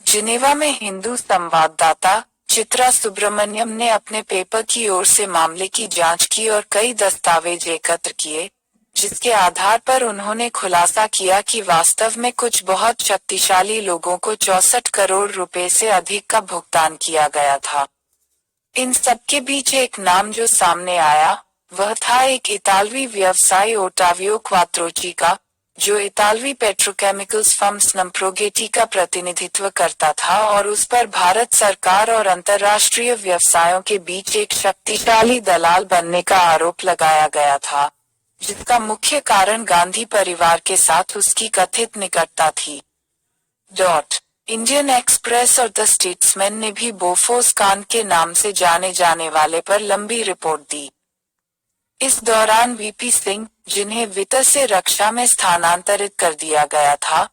Geneva में हिंदू संवाददाता चित्रा सुब्रमण्यम ने अपने पेपर की ओर से मामले की जांच की और कई दस्तावेज एकत्र किए, जिसके आधार पर उन्होंने खुलासा किया कि वास्तव में कुछ बहुत शक्तिशाली लोगों को 64 करोड़ रुपए से अधिक का भुगतान किया गया था। इन सबके बीच एक नाम जो सामने आया, वह था एक इतालवी व्यवसायी ओटावियो क्वात्रोची का, जो इतालवी पेट्रोकेमिकल्स फर्म स्नम्प्रोगेटी का प्रतिनिधित्व करता था और उस पर भारत सरकार और अंतर्राष्ट्रीय व्यवसायों के बीच एक शक्तिशाली दलाल बनने का आरोप लगाया गया था, जिसका मुख्य कारण गांधी परिवार के साथ उसकी कथित निकटता थी। इंडियन एक्सप्रेस और द स्टेट्समैन ने भी बोफोर्स कांड के नाम से जाने जाने वाले पर लंबी रिपोर्ट दी। इस दौरान वीपी सिंह, जिन्हें वित्त से रक्षा में स्थानांतरित कर दिया गया था,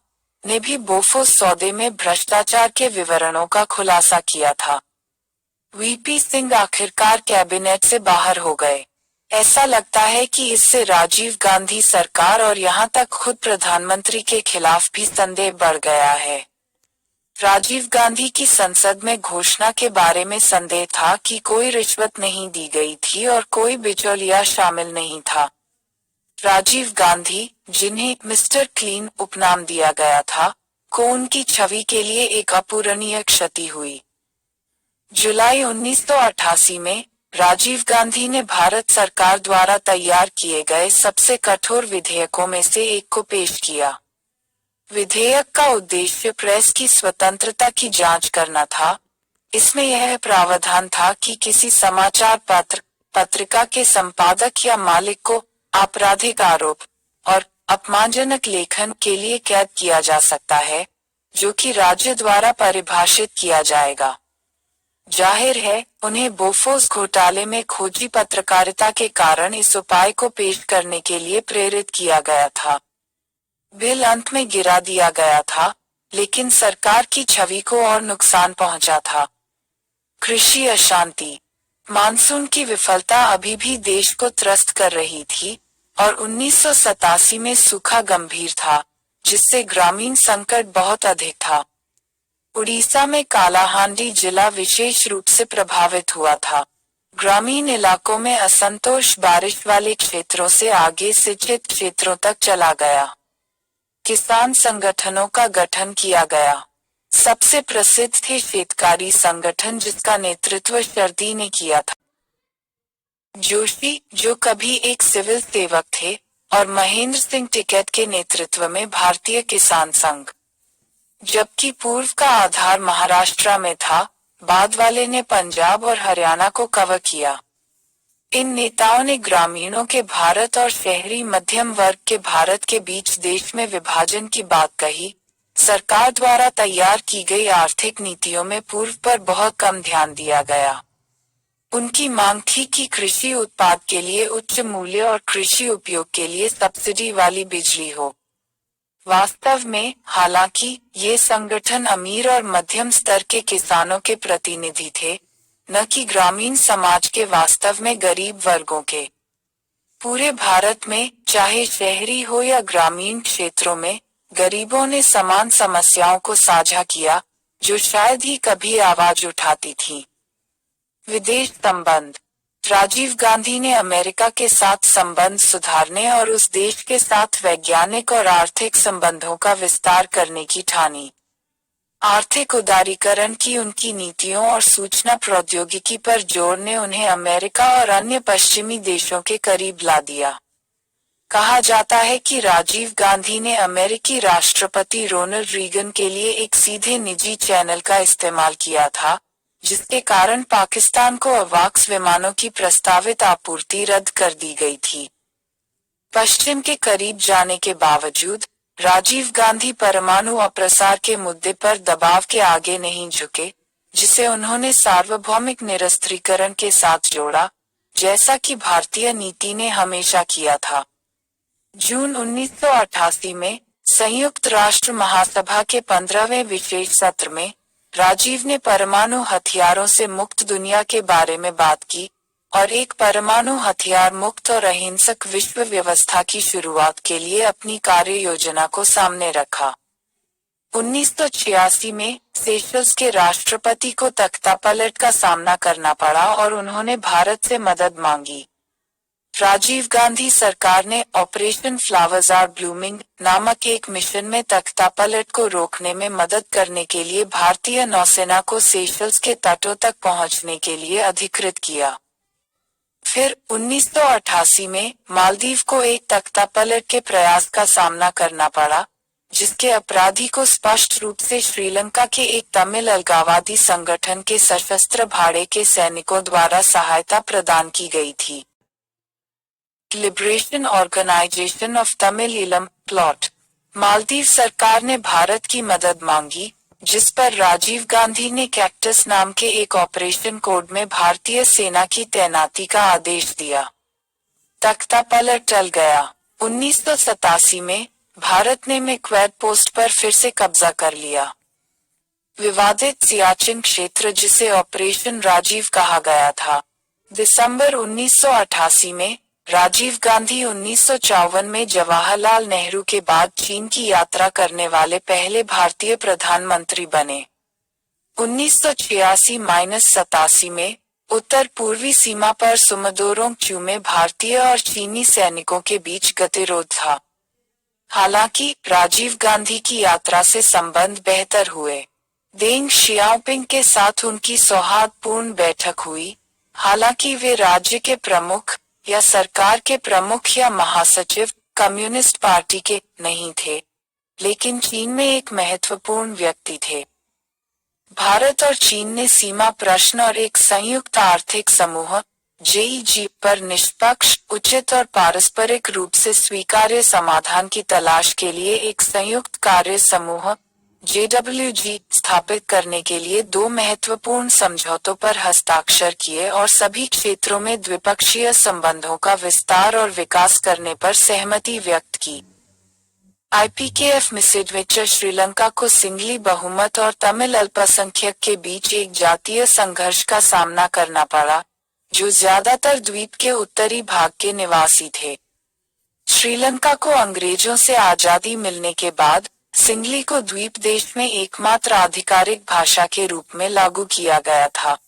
ने भी बोफोर्स सौदे में भ्रष्टाचार के विवरणों का खुलासा किया था। वीपी सिंह आखिरकार कैबिनेट से बाहर हो गए। ऐसा लगता है कि इससे राजीव गांधी सरकार और यहां तक खुद प्रधानमंत्री के खिलाफ भी संदेह बढ़ गया है। राजीव गांधी की संसद में घोषणा के बारे में संदेह था कि कोई रिश्वत नहीं दी गई थी और कोई बिचौलिया शामिल नहीं था। राजीव गांधी, जिन्हें मिस्टर क्लीन उपनाम दिया गया था, को उनकी छवि के लिए एक अपूरणीय क्षति हुई। जुलाई 1988 में राजीव गांधी ने भारत सरकार द्वारा तैयार किए गए सबसे कठोर विधेयकों में से एक को पेश किया। विधेयक का उद्देश्य प्रेस की स्वतंत्रता की जांच करना था। इसमें यह प्रावधान था कि किसी समाचार पत्र, पत्रिका के संपादक या मालिक को आपराधिक आरोप और अपमानजनक लेखन के लिए कैद किया जा सकता है, जो कि राज्य द्वारा परिभाषित किया जाएगा। जाहिर है, उन्हें बोफोर्स घोटाले में खोजी पत्रकारिता के कारण इस उपाय को पेश करने के लिए प्रेरित किया गया था। बिल अंत में गिरा दिया गया था, लेकिन सरकार की छवि को और नुकसान पहुंचा था। कृषि अशांति, मानसून की विफलता अभी भी देश को त्रस्त कर रही थी और 1987 में सूखा गंभीर था, जिससे ग्रामीण संकट बहुत अधिक था। उड़ीसा में कालाहांडी जिला विशेष रूप से प्रभावित हुआ था। ग्रामीण इलाकों में असंतोष बारिश वाले क्षेत्रों से आगे सिंचित क्षेत्रों तक चला गया। किसान संगठनों का गठन किया गया। सबसे प्रसिद्ध थे शेतकारी संगठन, जिसका नेतृत्व शरदी ने किया था। जोशी, जो कभी एक सिविल सेवक थे, और महेंद्र सिंह टिकैत के नेतृत्व में भारतीय किसान संघ। जबकि पूर्व का आधार महाराष्ट्र में था, बाद वाले ने पंजाब और हरियाणा को कवर किया। इन नेताओं ने ग्रामीणों के भारत और शहरी मध्यम वर्ग के भारत के बीच देश में विभाजन की बात कही। सरकार द्वारा तैयार की गई आर्थिक नीतियों में पूर्व पर बहुत कम ध्यान दिया गया। उनकी मांग थी कि कृषि उत्पाद के लिए उच्च मूल्य और कृषि उपयोग के लिए सब्सिडी वाली बिजली हो। वास्तव में, हालांकि, ये संगठन अमीर और मध्यम स्तर के किसानों के प्रतिनिधि थे, न कि ग्रामीण समाज के वास्तव में गरीब वर्गों के। पूरे भारत में, चाहे शहरी हो या ग्रामीण क्षेत्रों में, गरीबों ने समान समस्याओं को साझा किया, जो शायद ही कभी आवाज उठाती थी। विदेश संबंध, राजीव गांधी ने अमेरिका के साथ संबंध सुधारने और उस देश के साथ वैज्ञानिक और आर्थिक संबंधों का विस्तार करने की ठानी। आर्थिक उदारीकरण की उनकी नीतियों और सूचना प्रौद्योगिकी पर जोर ने उन्हें अमेरिका और अन्य पश्चिमी देशों के करीब ला दिया। कहा जाता है कि राजीव गांधी ने अमेरिकी राष्ट्रपति रोनाल्ड रीगन के लिए एक सीधे निजी चैनल का इस्तेमाल किया था, जिसके कारण पाकिस्तान को अवाक्स विमानों की प्रस्तावित आपूर्ति रद्द कर दी गई थी। पश्चिम के करीब जाने के बावजूद राजीव गांधी परमाणु अप्रसार के मुद्दे पर दबाव के आगे नहीं झुके, जिसे उन्होंने सार्वभौमिक निरस्त्रीकरण के साथ जोड़ा, जैसा कि भारतीय नीति ने हमेशा किया था। जून 1988 में संयुक्त राष्ट्र महासभा के 15वें विशेष सत्र में राजीव ने परमाणु हथियारों से मुक्त दुनिया के बारे में बात की और एक परमाणु हथियार मुक्त और अहिंसक विश्व व्यवस्था की शुरुआत के लिए अपनी कार्य योजना को सामने रखा। 1986 में सेशल्स के राष्ट्रपति को तख्तापलट का सामना करना पड़ा और उन्होंने भारत से मदद मांगी। राजीव गांधी सरकार ने ऑपरेशन फ्लावर्स आर ब्लूमिंग नामक एक मिशन में तख्तापलट को रोकने में मदद करने के लिए भारतीय नौसेना को सेशल्स के तटों तक पहुंचने के लिए अधिकृत किया। फिर 1988 में मालदीव को एक तख्तापलट के प्रयास का सामना करना पड़ा, जिसके अपराधी को स्पष्ट रूप से श्रीलंका के एक तमिल अलगाववादी संगठन के सशस्त्र भाड़े के सैनिकों द्वारा सहायता प्रदान की गई थी। Liberation organisation of Tamil Eelam plot. Maldives सरकार ने भारत की मदद मांगी, जिस पर राजीव गांधी ने कैक्टस नाम के एक ऑपरेशन कोड में भारतीय सेना की तैनाती का आदेश दिया। तख्तापलट टल गया। 1987 में भारत ने मैक्वेड पोस्ट पर फिर से कब्जा कर लिया। विवादित सियाचिन क्षेत्र, जिसे ऑपरेशन राजीव कहा गया था। दिसंबर 1988 में राजीव गांधी 1954 में जवाहरलाल नेहरू के बाद चीन की यात्रा करने वाले पहले भारतीय प्रधानमंत्री बने। 1986-87 में उत्तर पूर्वी सीमा पर सुमदोरोंगचू में भारतीय और चीनी सैनिकों के बीच गतिरोध था। हालांकि राजीव गांधी की यात्रा से संबंध बेहतर हुए। देंग शियाओपिंग के साथ उनकी सौहार्दपूर्ण बैठक हुई। हालांकि वे राज्य के प्रमुख या सरकार के प्रमुख या महासचिव कम्युनिस्ट पार्टी के नहीं थे, लेकिन चीन में एक महत्वपूर्ण व्यक्ति थे। भारत और चीन ने सीमा प्रश्न और एक संयुक्त आर्थिक समूह JEG पर निष्पक्ष, उचित और पारस्परिक रूप से स्वीकार्य समाधान की तलाश के लिए एक संयुक्त कार्य समूह JWG स्थापित करने के लिए 2 महत्वपूर्ण समझौतों पर हस्ताक्षर किए और सभी क्षेत्रों में द्विपक्षीय संबंधों का विस्तार और विकास करने पर सहमति व्यक्त की। IPKF मिसिडविच श्रीलंका को सिंगली बहुमत और तमिल अल्पसंख्यक के बीच एक जातीय संघर्ष का सामना करना पड़ा, जो ज्यादातर द्वीप के उत्तरी भाग के निवासी थे। श्रीलंका को अंग्रेजों से आजादी मिलने के बाद सिंगली को द्वीप देश में एकमात्र आधिकारिक भाषा के रूप में लागू किया गया था।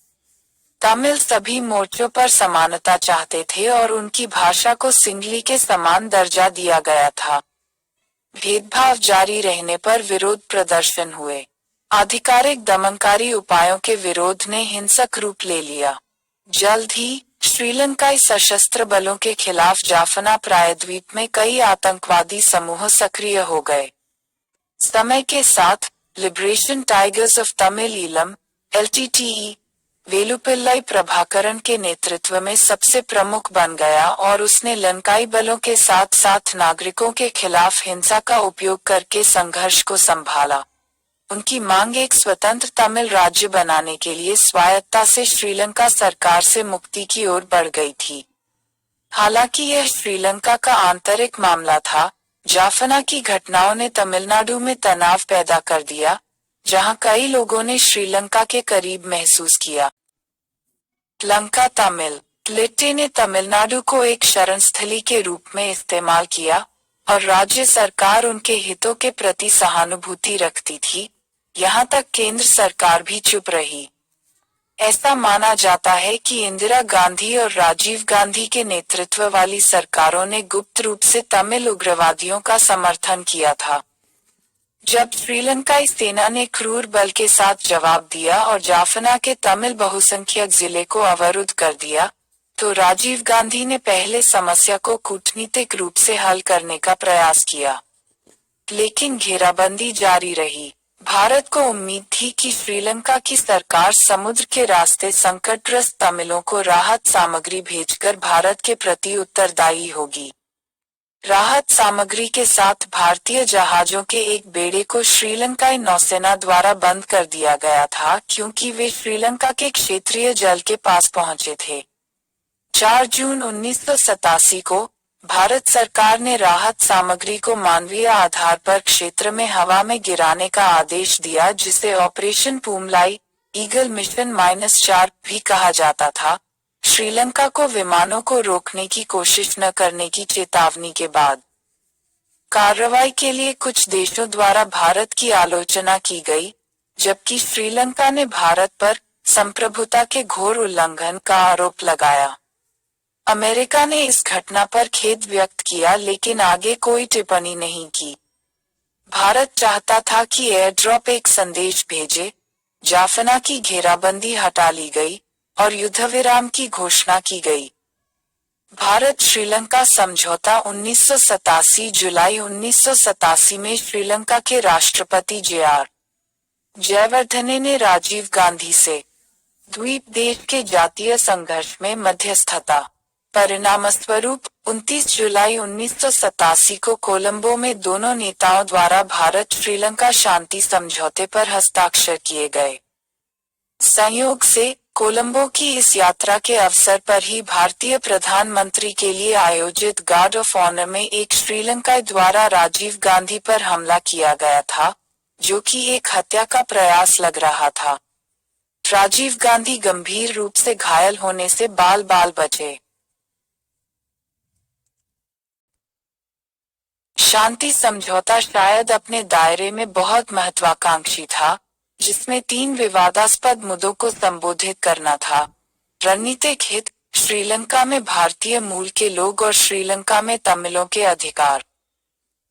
तमिल सभी मोर्चों पर समानता चाहते थे और उनकी भाषा को सिंगली के समान दर्जा दिया गया था। भेदभाव जारी रहने पर विरोध प्रदर्शन हुए। आधिकारिक दमनकारी उपायों के विरोध ने हिंसक रूप ले लिया। जल्द ही श्रीलंकाई सशस्त्र बलों के खिलाफ जाफना प्रायद्वीप में कई आतंकवादी समूह सक्रिय हो गए। समय के साथ liberation tigers of Tamil Eelam LTTE Velupillai Prabhakaran के नेतृत्व में सबसे प्रमुख बन गया और उसने लंकाई बलों के साथ साथ नागरिकों के खिलाफ हिंसा का उपयोग करके संघर्ष को संभाला। उनकी मांग एक स्वतंत्र तमिल राज्य बनाने के लिए स्वायत्तता से श्रीलंका सरकार से मुक्ति की ओर बढ़ गई थी। हालांकि यह श्रीलंका का आंतरिक मामला था। जाफना की घटनाओं ने तमिलनाडु में तनाव पैदा कर दिया, जहां कई लोगों ने श्रीलंका के करीब महसूस किया। लंका तमिल लिट्टे ने तमिलनाडु को एक शरणस्थली के रूप में इस्तेमाल किया और राज्य सरकार उनके हितों के प्रति सहानुभूति रखती थी, यहाँ तक केंद्र सरकार भी चुप रही। ऐसा माना जाता है कि इंदिरा गांधी और राजीव गांधी के नेतृत्व वाली सरकारों ने गुप्त रूप से तमिल उग्रवादियों का समर्थन किया था। जब श्रीलंकाई सेना ने क्रूर बल के साथ जवाब दिया और जाफना के तमिल बहुसंख्यक जिले को अवरुद्ध कर दिया, तो राजीव गांधी ने पहले समस्या को कूटनीतिक रूप से हल करने का प्रयास किया, लेकिन घेराबंदी जारी रही। भारत को उम्मीद थी कि श्रीलंका की सरकार समुद्र के रास्ते संकटग्रस्त तमिलों को राहत सामग्री भेजकर भारत के प्रति उत्तरदायी होगी। राहत सामग्री के साथ भारतीय जहाजों के एक बेड़े को श्रीलंकाई नौसेना द्वारा बंद कर दिया गया था, क्योंकि वे श्रीलंका के क्षेत्रीय जल के पास पहुंचे थे। 4 जून 1987 को भारत सरकार ने राहत सामग्री को मानवीय आधार पर क्षेत्र में हवा में गिराने का आदेश दिया, जिसे ऑपरेशन पूमलाई ईगल मिशन -4 भी कहा जाता था, श्रीलंका को विमानों को रोकने की कोशिश न करने की चेतावनी के बाद। कार्रवाई के लिए कुछ देशों द्वारा भारत की आलोचना की गई, जबकि श्रीलंका ने भारत पर संप्रभुता के घोर उल्लंघन का आरोप लगाया। अमेरिका ने इस घटना पर खेद व्यक्त किया लेकिन आगे कोई टिप्पणी नहीं की। भारत चाहता था कि एयरड्रॉप एक संदेश भेजे, जाफना की घेराबंदी हटा ली गई और युद्धविराम की घोषणा की गई। भारत श्रीलंका समझौता 1987 जुलाई 1987 में श्रीलंका के राष्ट्रपति जे.आर. जयवर्धने ने राजीव गांधी से द्वीप देश के जातीय संघर्ष में मध्यस्थता परिणामस्वरूप 29 जुलाई 1987 को कोलंबो में दोनों नेताओं द्वारा भारत श्रीलंका शांति समझौते पर हस्ताक्षर किए गए। संयोग से कोलंबो की इस यात्रा के अवसर पर ही भारतीय प्रधानमंत्री के लिए आयोजित गार्ड ऑफ ऑनर में एक श्रीलंकाई द्वारा राजीव गांधी पर हमला किया गया था, जो कि एक हत्या का प्रयास लग रहा था। राजीव गांधी गंभीर रूप से घायल होने से बाल बाल बचे। शांति समझौता शायद अपने दायरे में बहुत महत्वाकांक्षी था, जिसमें 3 विवादास्पद मुद्दों को संबोधित करना था। रणनीतिक हित, श्रीलंका में भारतीय मूल के लोग और श्रीलंका में तमिलों के अधिकार।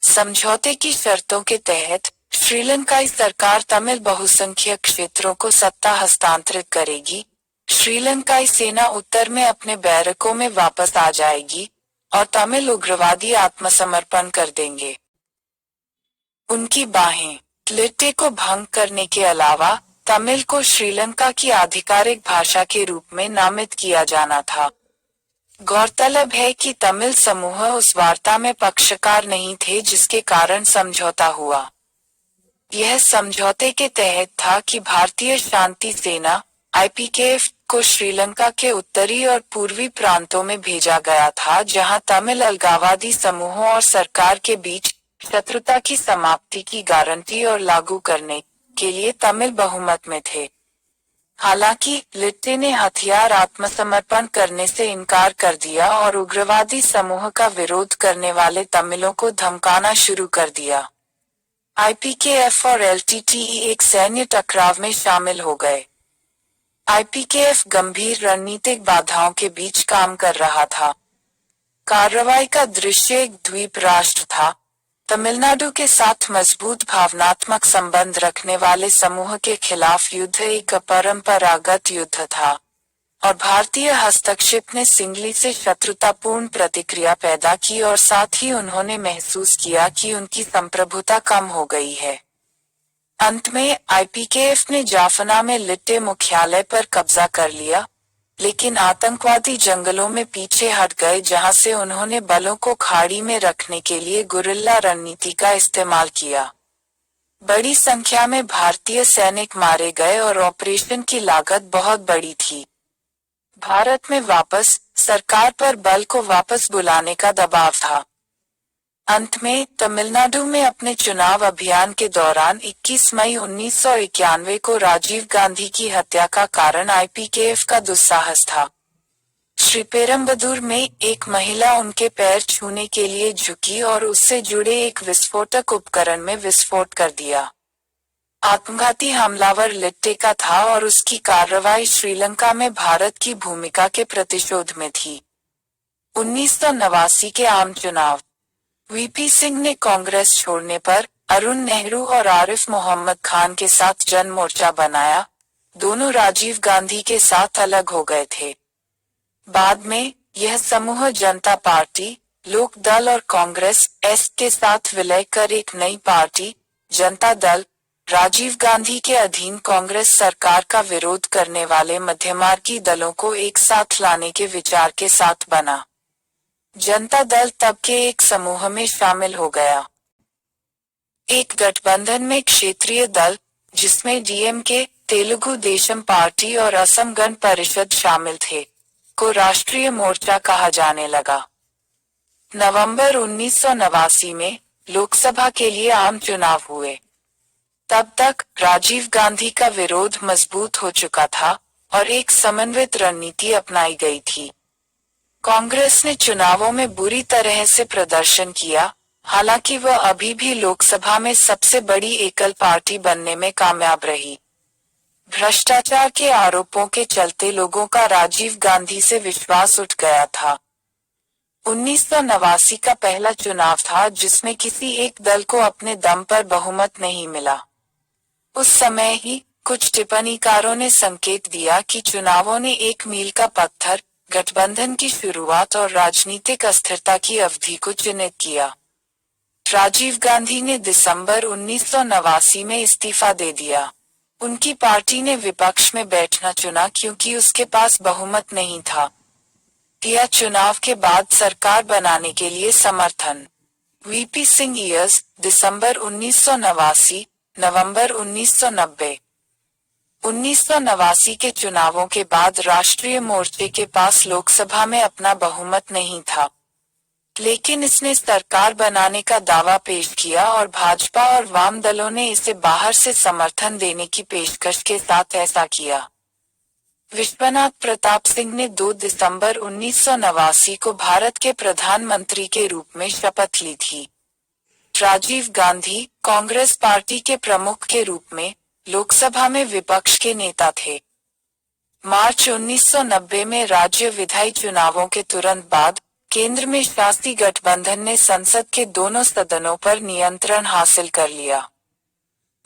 समझौते की शर्तों के तहत श्रीलंकाई सरकार तमिल बहुसंख्यक क्षेत्रों को सत्ता हस्तांतरित करेगी, श्रीलंकाई सेना उत्तर में अपने बैरकों में वापस आ जाएगी और तमिल उग्रवादी आत्मसमर्पण कर देंगे। उनकी बाहें लिट्टे को भंग करने के अलावा तमिल को श्रीलंका की आधिकारिक भाषा के रूप में नामित किया जाना था। गौरतलब है कि तमिल समूह उस वार्ता में पक्षकार नहीं थे जिसके कारण समझौता हुआ। यह समझौते के तहत था कि भारतीय शांति सेना IPKF को श्रीलंका के उत्तरी और पूर्वी प्रांतों में भेजा गया था, जहां तमिल अलगाववादी समूहों और सरकार के बीच शत्रुता की समाप्ति की गारंटी और लागू करने के लिए तमिल बहुमत में थे। हालांकि लिट्टे ने हथियार आत्मसमर्पण करने से इनकार कर दिया और उग्रवादी समूह का विरोध करने वाले तमिलों को धमकाना शुरू कर दिया। IPKF और LTTE एक सैन्य टकराव में शामिल हो गए। IPKF गंभीर रणनीतिक बाधाओं के बीच काम कर रहा था। कार्रवाई का दृश्य एक द्वीप राष्ट्र था। तमिलनाडु के साथ मजबूत भावनात्मक संबंध रखने वाले समूह के खिलाफ युद्ध एक अपरंपरागत युद्ध था और भारतीय हस्तक्षेप ने सिंगली से शत्रुतापूर्ण प्रतिक्रिया पैदा की और साथ ही उन्होंने महसूस किया कि उनकी संप्रभुता कम हो गई है। अंत में IPKF ने जाफना में लिट्टे मुख्यालय पर कब्जा कर लिया, लेकिन आतंकवादी जंगलों में पीछे हट गए जहां से उन्होंने बलों को खाड़ी में रखने के लिए गुरिल्ला रणनीति का इस्तेमाल किया। बड़ी संख्या में भारतीय सैनिक मारे गए और ऑपरेशन की लागत बहुत बड़ी थी। भारत में वापस सरकार पर बल को वापस बुलाने का दबाव था। अंत में तमिलनाडु में अपने चुनाव अभियान के दौरान 21 मई 1991 को राजीव गांधी की हत्या का कारण IPKF का दुस्साहस था। श्रीपेरम्बदूर में एक महिला उनके पैर छूने के लिए झुकी और उससे जुड़े एक विस्फोटक उपकरण में विस्फोट कर दिया। आत्मघाती हमलावर लिट्टे का था और उसकी कार्रवाई श्रीलंका में भारत की भूमिका के प्रतिशोध में थी। 1989 के आम चुनाव। VP सिंह ने कांग्रेस छोड़ने पर अरुण नेहरू और आरिफ मोहम्मद खान के साथ जन मोर्चा बनाया। दोनों राजीव गांधी के साथ अलग हो गए थे। बाद में यह समूह जनता पार्टी, लोक दल और कांग्रेस एस के साथ विलय कर एक नई पार्टी, जनता दल, राजीव गांधी के अधीन कांग्रेस सरकार का विरोध करने वाले मध्यमार्गी दलों को एक साथ लाने के विचार के साथ बना। जनता दल तब के एक समूह में शामिल हो गया। एक गठबंधन में क्षेत्रीय दल, जिसमें DMK, तेलुगु देशम पार्टी और असम गण परिषद शामिल थे, को राष्ट्रीय मोर्चा कहा जाने लगा। नवंबर 1989 में लोकसभा के लिए आम चुनाव हुए। तब तक राजीव गांधी का विरोध मजबूत हो चुका था और एक समन्वित रणनीति अपनाई गई थी। कांग्रेस ने चुनावों में बुरी तरह से प्रदर्शन किया, हालांकि वह अभी भी लोकसभा में सबसे बड़ी एकल पार्टी बनने में कामयाब रही। भ्रष्टाचार के आरोपों के चलते लोगों का राजीव गांधी से विश्वास उठ गया था। 1989 का पहला चुनाव था जिसमें किसी एक दल को अपने दम पर बहुमत नहीं मिला। उस समय ही कुछ टिप्पणीकारों ने संकेत दिया कि चुनावों ने एक मील का पत्थर, गठबंधन की शुरुआत और राजनीतिक अस्थिरता की अवधि को चिन्हित किया। राजीव गांधी ने दिसंबर 1989 में इस्तीफा दे दिया। उनकी पार्टी ने विपक्ष में बैठना चुना क्योंकि उसके पास बहुमत नहीं था। यह चुनाव के बाद सरकार बनाने के लिए समर्थन। वीपी सिंह ईयर्स, दिसंबर 1989, नवंबर 1990। 1989 के चुनावों के बाद राष्ट्रीय मोर्चे के पास लोकसभा में अपना बहुमत नहीं था, लेकिन इसने सरकार बनाने का दावा पेश किया और भाजपा और वाम दलों ने इसे बाहर से समर्थन देने की पेशकश के साथ ऐसा किया। विश्वनाथ प्रताप सिंह ने 2 दिसंबर 1989 को भारत के प्रधानमंत्री के रूप में शपथ ली थी। राजीव गांधी कांग्रेस पार्टी के प्रमुख के रूप में लोकसभा में विपक्ष के नेता थे। मार्च 1990 में राज्य विधायी चुनावों के तुरंत बाद केंद्र में शासी गठबंधन ने संसद के दोनों सदनों पर नियंत्रण हासिल कर लिया।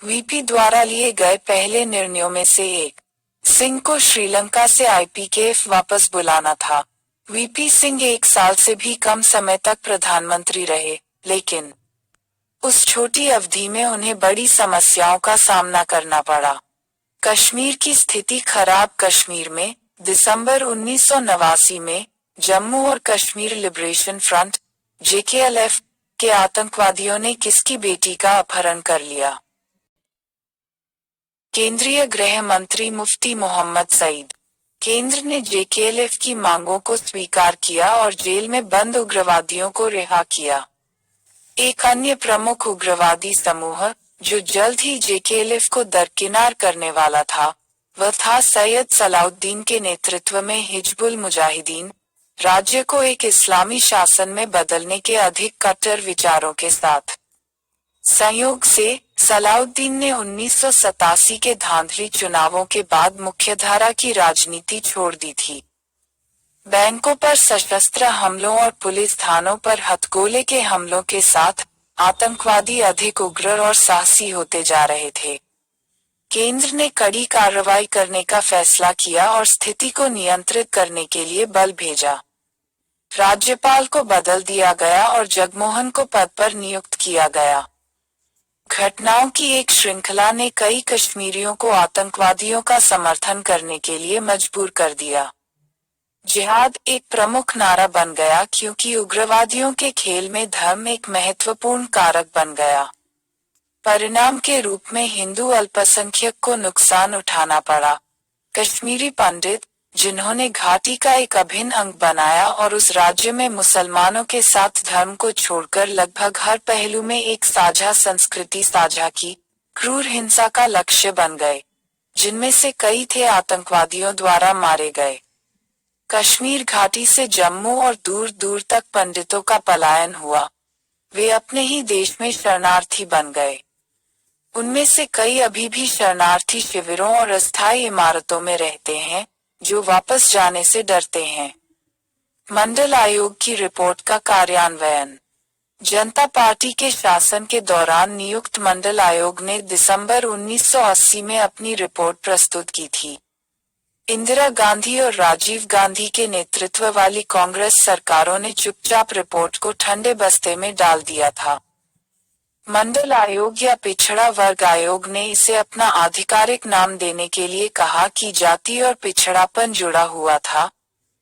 वीपी द्वारा लिए गए पहले निर्णयों में से एक सिंह को श्रीलंका से आईपीकेएफ वापस बुलाना था। वीपी सिंह 1 साल से भी कम समय तक प्रधानमंत्री रहे, लेकिन उस छोटी अवधि में उन्हें बड़ी समस्याओं का सामना करना पड़ा। कश्मीर की स्थिति खराब। कश्मीर में दिसंबर 1989 में जम्मू और कश्मीर लिबरेशन फ्रंट (जेकेएलएफ) के आतंकवादियों ने किसकी बेटी का अपहरण कर लिया। केंद्रीय गृह मंत्री मुफ्ती मोहम्मद सईद। केंद्र ने जेकेएलएफ की मांगों को स्वीकार किया और जेल में बंद उग्रवादियों को रिहा किया। एक अन्य प्रमुख उग्रवादी समूह जो जल्द ही जेकेएलएफ को दरकिनार करने वाला था, वह था सैयद सलाउद्दीन के नेतृत्व में हिजबुल मुजाहिदीन, राज्य को एक इस्लामी शासन में बदलने के अधिक कट्टर विचारों के साथ। संयोग से सलाउद्दीन ने 1987 के धांधली चुनावों के बाद मुख्यधारा की राजनीति छोड़ दी थी। बैंकों पर सशस्त्र हमलों और पुलिस थानों पर हथगोले के हमलों के साथ आतंकवादी अधिक उग्र और साहसी होते जा रहे थे। केंद्र ने कड़ी कार्रवाई करने का फैसला किया और स्थिति को नियंत्रित करने के लिए बल भेजा। राज्यपाल को बदल दिया गया और जगमोहन को पद पर नियुक्त किया गया। घटनाओं की एक श्रृंखला ने कई कश्मीरियों को आतंकवादियों का समर्थन करने के लिए मजबूर कर दिया। जिहाद एक प्रमुख नारा बन गया क्योंकि उग्रवादियों के खेल में धर्म एक महत्वपूर्ण कारक बन गया। परिणाम के रूप में हिंदू अल्पसंख्यक को नुकसान उठाना पड़ा। कश्मीरी पंडित, जिन्होंने घाटी का एक अभिन्न अंग बनाया और उस राज्य में मुसलमानों के साथ धर्म को छोड़कर लगभग हर पहलू में एक साझा संस्कृति साझा की, क्रूर हिंसा का लक्ष्य बन गए, जिनमें से कई थे आतंकवादियों द्वारा मारे गए। कश्मीर घाटी से जम्मू और दूर दूर तक पंडितों का पलायन हुआ। वे अपने ही देश में शरणार्थी बन गए। उनमें से कई अभी भी शरणार्थी शिविरों और अस्थायी इमारतों में रहते हैं, जो वापस जाने से डरते हैं। मंडल आयोग की रिपोर्ट का कार्यान्वयन। जनता पार्टी के शासन के दौरान नियुक्त मंडल आयोग ने दिसंबर 1980 में अपनी रिपोर्ट प्रस्तुत की थी। इंदिरा गांधी और राजीव गांधी के नेतृत्व वाली कांग्रेस सरकारों ने चुपचाप रिपोर्ट को ठंडे बस्ते में डाल दिया था। मंडल आयोग या पिछड़ा वर्ग आयोग ने इसे अपना आधिकारिक नाम देने के लिए कहा कि जाति और पिछड़ापन जुड़ा हुआ था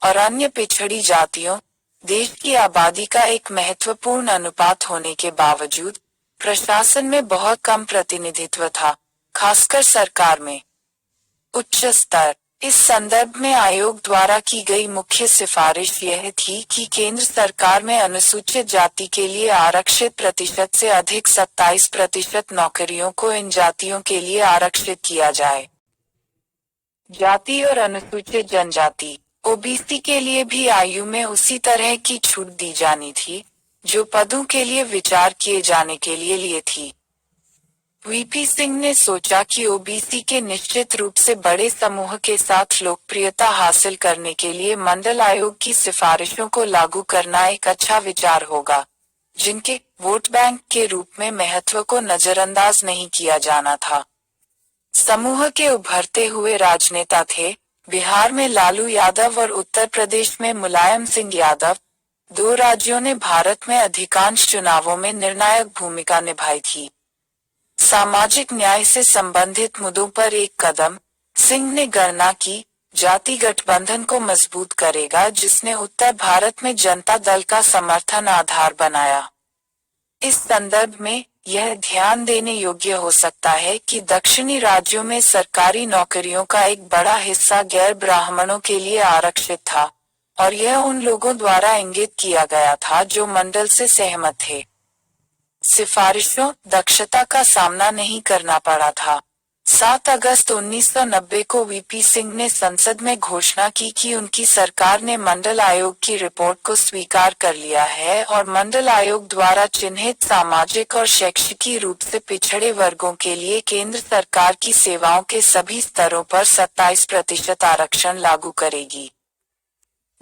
और अन्य पिछड़ी जातियों, देश की आबादी का एक महत्वपूर्ण अनुपात होने के बावजूद प्रशासन में बहुत कम प्रतिनिधित्व था, खासकर सरकार में। उच्च स्तर। इस संदर्भ में आयोग द्वारा की गई मुख्य सिफारिश यह थी कि केंद्र सरकार में अनुसूचित जाति के लिए आरक्षित प्रतिशत से अधिक 27% नौकरियों को इन जातियों के लिए आरक्षित किया जाए। जाति और अनुसूचित जनजाति ओबीसी के लिए भी आयु में उसी तरह की छूट दी जानी थी, जो पदों के लिए विचार किए जाने के लिए लिए थी। वीपी सिंह ने सोचा कि ओबीसी के निश्चित रूप से बड़े समूह के साथ लोकप्रियता हासिल करने के लिए मंडल आयोग की सिफारिशों को लागू करना एक अच्छा विचार होगा, जिनके वोट बैंक के रूप में महत्व को नजरअंदाज नहीं किया जाना था। समूह के उभरते हुए राजनेता थे बिहार में लालू यादव और उत्तर प्रदेश में मुलायम सिंह यादव। दो राज्यों ने भारत में अधिकांश चुनावों में निर्णायक भूमिका निभाई थी। सामाजिक न्याय से संबंधित मुद्दों पर एक कदम सिंह ने गणना की जाति गठबंधन को मजबूत करेगा, जिसने उत्तर भारत में जनता दल का समर्थन आधार बनाया। इस संदर्भ में यह ध्यान देने योग्य हो सकता है कि दक्षिणी राज्यों में सरकारी नौकरियों का एक बड़ा हिस्सा गैर ब्राह्मणों के लिए आरक्षित था, और यह उन लोगों द्वारा इंगित किया गया था जो मंडल से सहमत थे। सिफारिशों दक्षता का सामना नहीं करना पड़ा था। 7 अगस्त 1990 को वीपी सिंह ने संसद में घोषणा की कि उनकी सरकार ने मंडल आयोग की रिपोर्ट को स्वीकार कर लिया है और मंडल आयोग द्वारा चिन्हित सामाजिक और शैक्षिकी रूप से पिछड़े वर्गों के लिए केंद्र सरकार की सेवाओं के सभी स्तरों पर 27% आरक्षण लागू करेगी।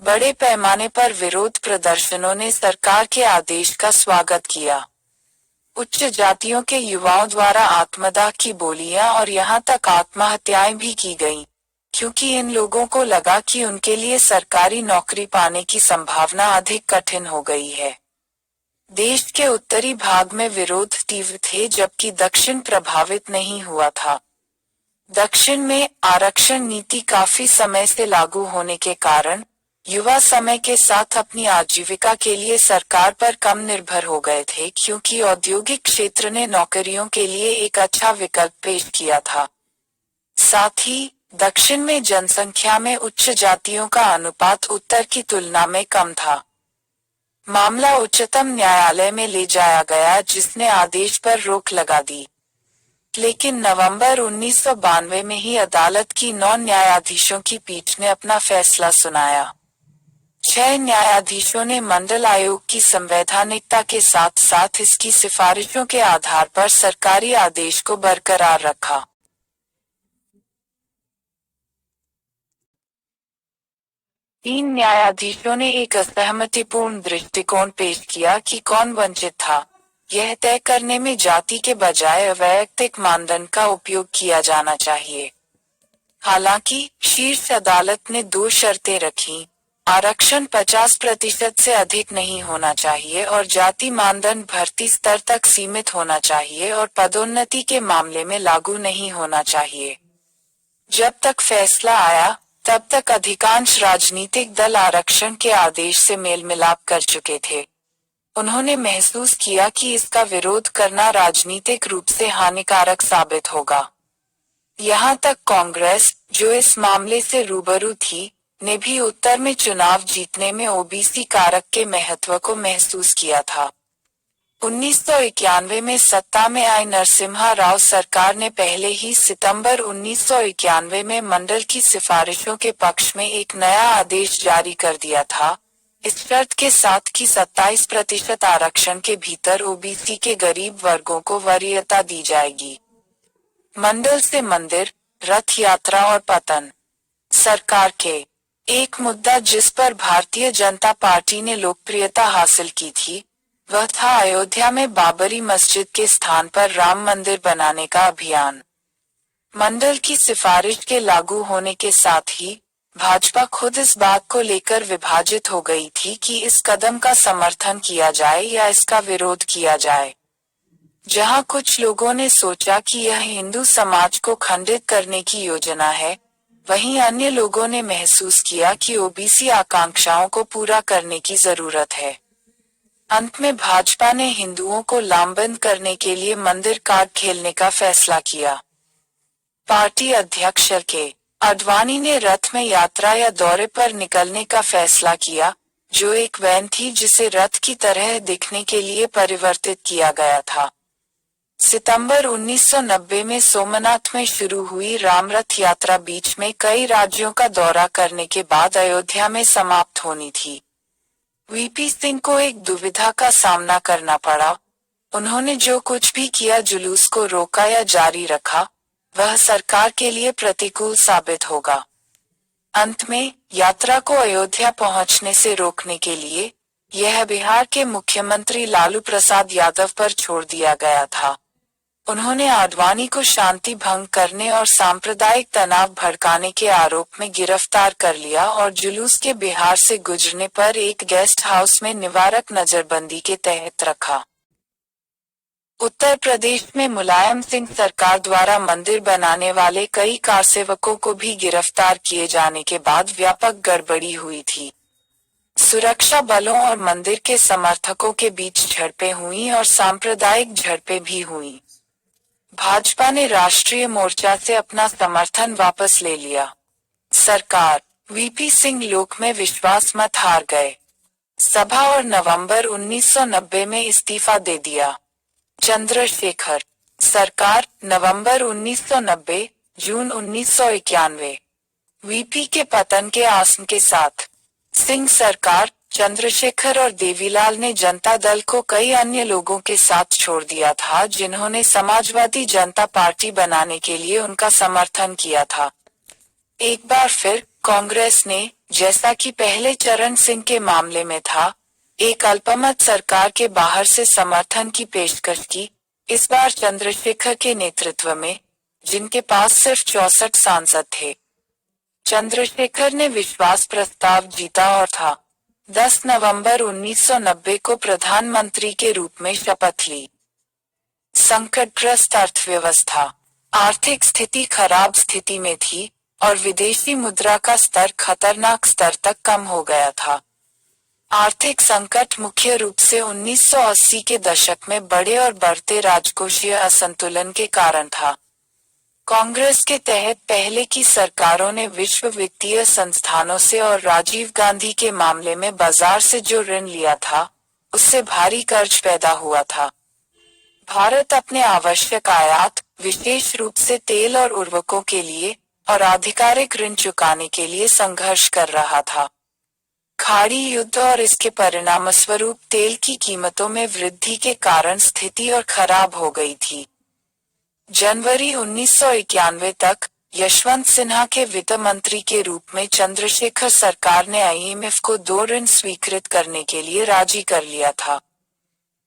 बड़े पैमाने पर विरोध प्रदर्शनों ने सरकार के आदेश का स्वागत किया। उच्च जातियों के युवाओं द्वारा आत्मदाह की बोलियां और यहां तक आत्महत्याएं भी की गईं, क्योंकि इन लोगों को लगा कि उनके लिए सरकारी नौकरी पाने की संभावना अधिक कठिन हो गई है। देश के उत्तरी भाग में विरोध तीव्र थे, जबकि दक्षिण प्रभावित नहीं हुआ था। दक्षिण में आरक्षण नीति काफी समय से लागू होने के कारण युवा समय के साथ अपनी आजीविका के लिए सरकार पर कम निर्भर हो गए थे, क्योंकि औद्योगिक क्षेत्र ने नौकरियों के लिए एक अच्छा विकल्प पेश किया था। साथ ही दक्षिण में जनसंख्या में उच्च जातियों का अनुपात उत्तर की तुलना में कम था। मामला उच्चतम न्यायालय में ले जाया गया, जिसने आदेश पर रोक लगा दी, लेकिन नवंबर 1992 में ही अदालत की 9 न्यायाधीशों की पीठ ने अपना फैसला सुनाया। 6 न्यायाधीशों ने मंडल आयोग की संवैधानिकता के साथ साथ इसकी सिफारिशों के आधार पर सरकारी आदेश को बरकरार रखा। तीन न्यायाधीशों ने एक असहमतिपूर्ण दृष्टिकोण पेश किया कि कौन वंचित था। यह तय करने में जाति के बजाय वैयक्तिक मानदंड का उपयोग किया जाना चाहिए। हालांकि शीर्ष अदालत ने 2 शर्तें रखीं। आरक्षण 50% से अधिक नहीं होना चाहिए और जाति मानदंड भर्ती स्तर तक सीमित होना चाहिए और पदोन्नति के मामले में लागू नहीं होना चाहिए। जब तक फैसला आया, तब तक अधिकांश राजनीतिक दल आरक्षण के आदेश से मेल मिलाप कर चुके थे। उन्होंने महसूस किया कि इसका विरोध करना राजनीतिक रूप से हानिकारक साबित होगा। यहाँ तक कांग्रेस, जो इस मामले से रूबरू थी, ने भी उत्तर में चुनाव जीतने में ओबीसी कारक के महत्व को महसूस किया था। 1991 में सत्ता में आई नरसिम्हा राव सरकार ने पहले ही सितंबर 1991 में मंडल की सिफारिशों के पक्ष में एक नया आदेश जारी कर दिया था, इस शर्त के साथ कि 27% आरक्षण के भीतर ओबीसी के गरीब वर्गों को वरीयता दी जाएगी। मंडल से मंदिर, रथ यात्रा और पतन। सरकार के एक मुद्दा जिस पर भारतीय जनता पार्टी ने लोकप्रियता हासिल की थी, वह था अयोध्या में बाबरी मस्जिद के स्थान पर राम मंदिर बनाने का अभियान। मंडल की सिफारिश के लागू होने के साथ ही भाजपा खुद इस बात को लेकर विभाजित हो गई थी कि इस कदम का समर्थन किया जाए या इसका विरोध किया जाए। जहां कुछ लोगों ने सोचा कि यह हिंदू समाज को खंडित करने की योजना है, वहीं अन्य लोगों ने महसूस किया कि ओबीसी आकांक्षाओं को पूरा करने की जरूरत है। अंत में भाजपा ने हिंदुओं को लामबंद करने के लिए मंदिर कार्ड खेलने का फैसला किया। पार्टी अध्यक्ष के अडवाणी ने रथ में यात्रा या दौरे पर निकलने का फैसला किया, जो एक वैन थी जिसे रथ की तरह दिखने के लिए परिवर्तित किया गया था। सितंबर 1990 में सोमनाथ में शुरू हुई रामरथ यात्रा बीच में कई राज्यों का दौरा करने के बाद अयोध्या में समाप्त होनी थी। वीपी सिंह को एक दुविधा का सामना करना पड़ा। उन्होंने जो कुछ भी किया, जुलूस को रोका या जारी रखा, वह सरकार के लिए प्रतिकूल साबित होगा। अंत में यात्रा को अयोध्या पहुंचने से रोकने के लिए यह बिहार के मुख्यमंत्री लालू प्रसाद यादव पर छोड़ दिया गया था। उन्होंने आडवाणी को शांति भंग करने और सांप्रदायिक तनाव भड़काने के आरोप में गिरफ्तार कर लिया और जुलूस के बिहार से गुजरने पर एक गेस्ट हाउस में निवारक नजरबंदी के तहत रखा। उत्तर प्रदेश में मुलायम सिंह सरकार द्वारा मंदिर बनाने वाले कई कारसेवकों को भी गिरफ्तार किए जाने के बाद व्यापक गड़बड़ी हुई थी। सुरक्षा बलों और मंदिर के समर्थकों के बीच झड़पें हुई और सांप्रदायिक झड़पें भी हुई। भाजपा ने राष्ट्रीय मोर्चा से अपना समर्थन वापस ले लिया। सरकार वीपी सिंह लोक में विश्वास मत हार गए। सभा और नवंबर 1990 में इस्तीफा दे दिया। चंद्रशेखर सरकार नवंबर 1990, जून 1991। वीपी के पतन के आसन के साथ सिंह सरकार, चंद्रशेखर और देवीलाल ने जनता दल को कई अन्य लोगों के साथ छोड़ दिया था जिन्होंने समाजवादी जनता पार्टी बनाने के लिए उनका समर्थन किया था। एक बार फिर कांग्रेस ने, जैसा कि पहले चरण सिंह के मामले में था, एक अल्पमत सरकार के बाहर से समर्थन की पेशकश की, इस बार चंद्रशेखर के नेतृत्व में, जिनके पास सिर्फ 64 सांसद थे। चंद्रशेखर ने विश्वास प्रस्ताव जीता और था 10 नवंबर 1990 को प्रधानमंत्री के रूप में शपथ ली। संकटग्रस्त अर्थव्यवस्था, आर्थिक स्थिति खराब स्थिति में थी और विदेशी मुद्रा का स्तर खतरनाक स्तर तक कम हो गया था। आर्थिक संकट मुख्य रूप से 1980 के दशक में बड़े और बढ़ते राजकोषीय असंतुलन के कारण था। कांग्रेस के तहत पहले की सरकारों ने विश्व वित्तीय संस्थानों से और राजीव गांधी के मामले में बाजार से जो ऋण लिया था, उससे भारी कर्ज पैदा हुआ था। भारत अपने आवश्यक आयात, विशेष रूप से तेल और उर्वरकों के लिए, और आधिकारिक ऋण चुकाने के लिए संघर्ष कर रहा था। खाड़ी युद्ध और इसके परिणामस्वरूप तेल की कीमतों में वृद्धि के कारण स्थिति और खराब हो गई थी। जनवरी 1991 तक यशवंत सिन्हा के वित्त मंत्री के रूप में चंद्रशेखर सरकार ने आईएमएफ को 2 ऋण स्वीकृत करने के लिए राजी कर लिया था।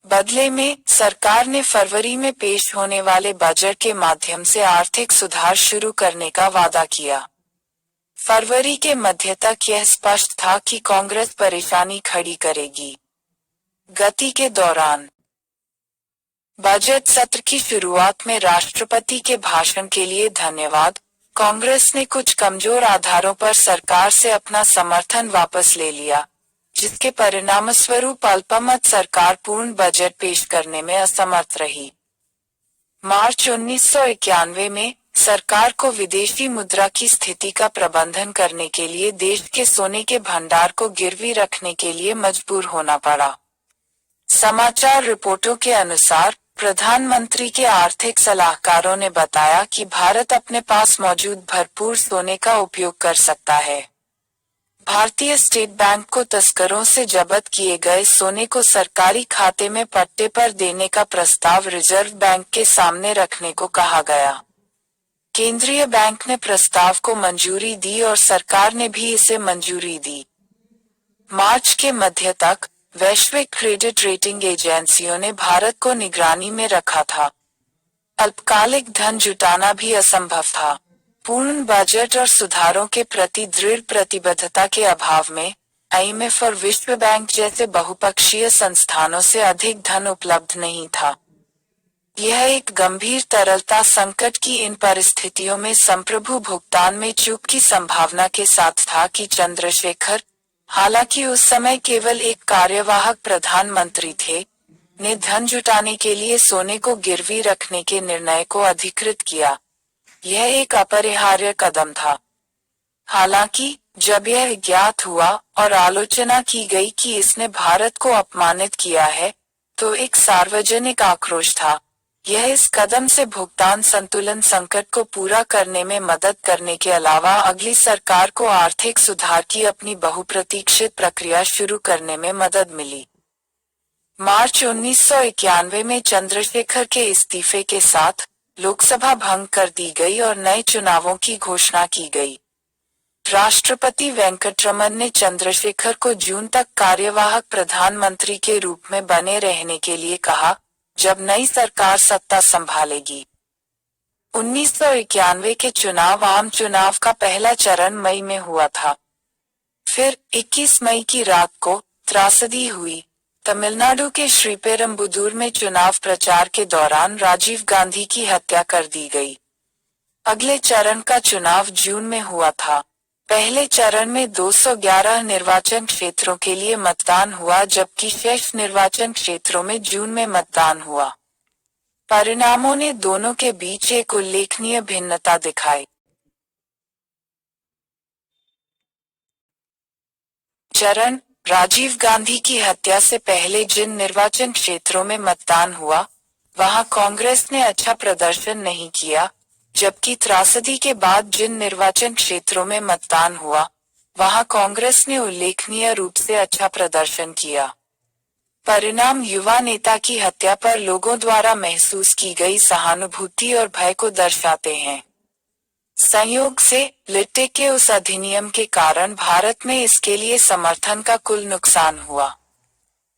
बदले में सरकार ने फरवरी में पेश होने वाले बजट के माध्यम से आर्थिक सुधार शुरू करने का वादा किया। फरवरी के मध्य तक यह स्पष्ट था कि कांग्रेस परेशानी खड़ी करेगी। गति के दौरान बजट सत्र की शुरुआत में राष्ट्रपति के भाषण के लिए धन्यवाद, कांग्रेस ने कुछ कमजोर आधारों पर सरकार से अपना समर्थन वापस ले लिया, जिसके परिणामस्वरूप अल्पमत सरकार पूर्ण बजट पेश करने में असमर्थ रही। मार्च 1991 में सरकार को विदेशी मुद्रा की स्थिति का प्रबंधन करने के लिए देश के सोने के भंडार को गिरवी रखने के लिए मजबूर होना पड़ा। समाचार रिपोर्टों के अनुसार प्रधानमंत्री के आर्थिक सलाहकारों ने बताया कि भारत अपने पास मौजूद भरपूर सोने का उपयोग कर सकता है। भारतीय स्टेट बैंक को तस्करों से जब्त किए गए सोने को सरकारी खाते में पट्टे पर देने का प्रस्ताव रिजर्व बैंक के सामने रखने को कहा गया। केंद्रीय बैंक ने प्रस्ताव को मंजूरी दी और सरकार ने भी इसे मंजूरी दी। मार्च के मध्य तक वैश्विक क्रेडिट रेटिंग एजेंसियों ने भारत को निगरानी में रखा था। अल्पकालिक धन जुटाना भी असंभव था। पूर्ण बजट और सुधारों के प्रति दृढ़ प्रतिबद्धता के अभाव में आईएमएफ और विश्व बैंक जैसे बहुपक्षीय संस्थानों से अधिक धन उपलब्ध नहीं था। यह एक गंभीर तरलता संकट की इन परिस्थितियों में संप्रभु भुगतान में चूक की संभावना के साथ था कि चंद्रशेखर, हालांकि उस समय केवल एक कार्यवाहक प्रधानमंत्री थे, ने धन जुटाने के लिए सोने को गिरवी रखने के निर्णय को अधिकृत किया। यह एक अपरिहार्य कदम था। हालांकि जब यह ज्ञात हुआ और आलोचना की गई कि इसने भारत को अपमानित किया है, तो एक सार्वजनिक आक्रोश था, यह इस कदम से भुगतान संतुलन संकट को पूरा करने में मदद करने के अलावा अगली सरकार को आर्थिक सुधार की अपनी बहुप्रतीक्षित प्रक्रिया शुरू करने में मदद मिली। मार्च 1991 में चंद्रशेखर के इस्तीफे के साथ लोकसभा भंग कर दी गई और नए चुनावों की घोषणा की गई। राष्ट्रपति वेंकटरमन ने चंद्रशेखर को जून तक कार्यवाहक प्रधानमंत्री के रूप में बने रहने के लिए कहा, जब नई सरकार सत्ता संभालेगी। 1991 के चुनाव आम चुनाव का पहला चरण मई में हुआ था। फिर 21 मई की रात को त्रासदी हुई। तमिलनाडु के श्रीपेरम्बुदूर में चुनाव प्रचार के दौरान राजीव गांधी की हत्या कर दी गई। अगले चरण का चुनाव जून में हुआ था। पहले चरण में 211 निर्वाचन क्षेत्रों के लिए मतदान हुआ, जबकि शेष निर्वाचन क्षेत्रों में जून में मतदान हुआ। परिणामों ने दोनों के बीच एक उल्लेखनीय भिन्नता दिखाई। चरण: राजीव गांधी की हत्या से पहले जिन निर्वाचन क्षेत्रों में मतदान हुआ, वहां कांग्रेस ने अच्छा प्रदर्शन नहीं किया, जबकि त्रासदी के बाद जिन निर्वाचन क्षेत्रों में मतदान हुआ, वहां कांग्रेस ने उल्लेखनीय रूप से अच्छा प्रदर्शन किया। परिणाम युवा नेता की हत्या पर लोगों द्वारा महसूस की गई सहानुभूति और भय को दर्शाते हैं। संयोग से लिट्टे के उस अधिनियम के कारण भारत में इसके लिए समर्थन का कुल नुकसान हुआ।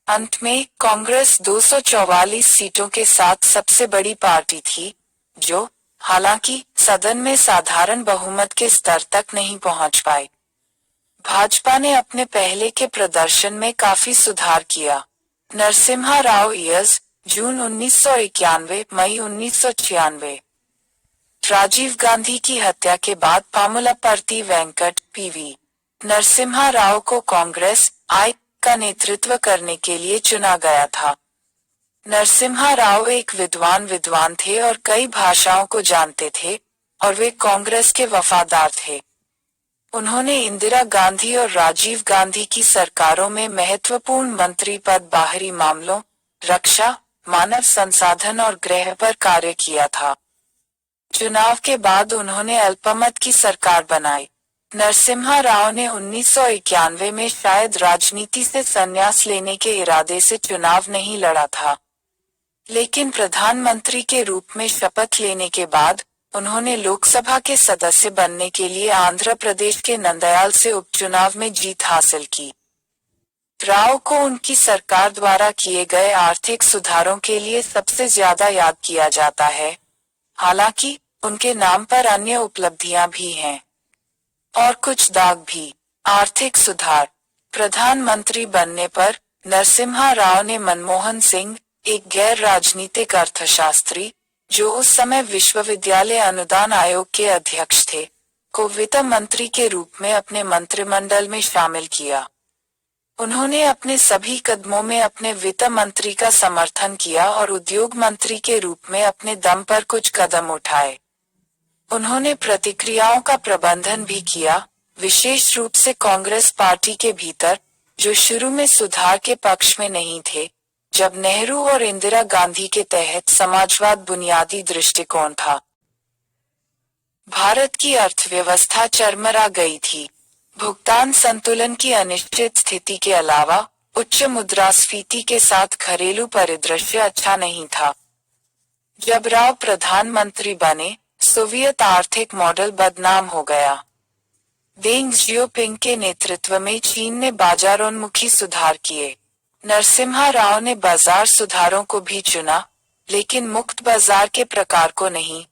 अंत में कांग्रेस 244 सीटों के साथ सबसे बड़ी पार्टी थी, जो हालांकि सदन में साधारण बहुमत के स्तर तक नहीं पहुंच पाई। भाजपा ने अपने पहले के प्रदर्शन में काफी सुधार किया। नरसिम्हा राव इयर्स, जून 1991, मई 1996। राजीव गांधी की हत्या के बाद पामुलपर्ती वेंकट पीवी नरसिम्हा राव को कांग्रेस आई का नेतृत्व करने के लिए चुना गया था। नरसिम्हा राव एक विद्वान थे और कई भाषाओं को जानते थे, और वे कांग्रेस के वफादार थे। उन्होंने इंदिरा गांधी और राजीव गांधी की सरकारों में महत्वपूर्ण मंत्री पद, बाहरी मामलों, रक्षा, मानव संसाधन और गृह पर कार्य किया था। चुनाव के बाद उन्होंने अल्पमत की सरकार बनाई। नरसिम्हा राव ने 1991 में शायद राजनीति से संन्यास लेने के इरादे से चुनाव नहीं लड़ा था, लेकिन प्रधानमंत्री के रूप में शपथ लेने के बाद उन्होंने लोकसभा के सदस्य बनने के लिए आंध्र प्रदेश के नंदयाल से उपचुनाव में जीत हासिल की। राव को उनकी सरकार द्वारा किए गए आर्थिक सुधारों के लिए सबसे ज्यादा याद किया जाता है, हालांकि उनके नाम पर अन्य उपलब्धियां भी हैं और कुछ दाग भी। आर्थिक सुधार: प्रधानमंत्री बनने पर नरसिम्हा राव ने मनमोहन सिंह, एक गैर राजनीतिक अर्थशास्त्री जो उस समय विश्वविद्यालय अनुदान आयोग के अध्यक्ष थे, को वित्त मंत्री के रूप में अपने मंत्रिमंडल में शामिल किया। उन्होंने अपने सभी कदमों में अपने वित्त मंत्री का समर्थन किया और उद्योग मंत्री के रूप में अपने दम पर कुछ कदम उठाए। उन्होंने प्रतिक्रियाओं का प्रबंधन भी किया, विशेष रूप से कांग्रेस पार्टी के भीतर, जो शुरू में सुधार के पक्ष में नहीं थे, जब नेहरू और इंदिरा गांधी के तहत समाजवाद बुनियादी दृष्टिकोण था। भारत की अर्थव्यवस्था चरमरा गई थी। भुगतान संतुलन की अनिश्चित स्थिति के अलावा उच्च मुद्रास्फीति के साथ घरेलू परिदृश्य अच्छा नहीं था। जब राव प्रधानमंत्री बने, सोवियत आर्थिक मॉडल बदनाम हो गया। देंग जियोपिंग के नेतृत्व में चीन ने बाजारोन्मुखी सुधार किए। नरसिम्हा राव ने बाजार सुधारों को भी चुना, लेकिन मुक्त बाजार के प्रकार को नहीं।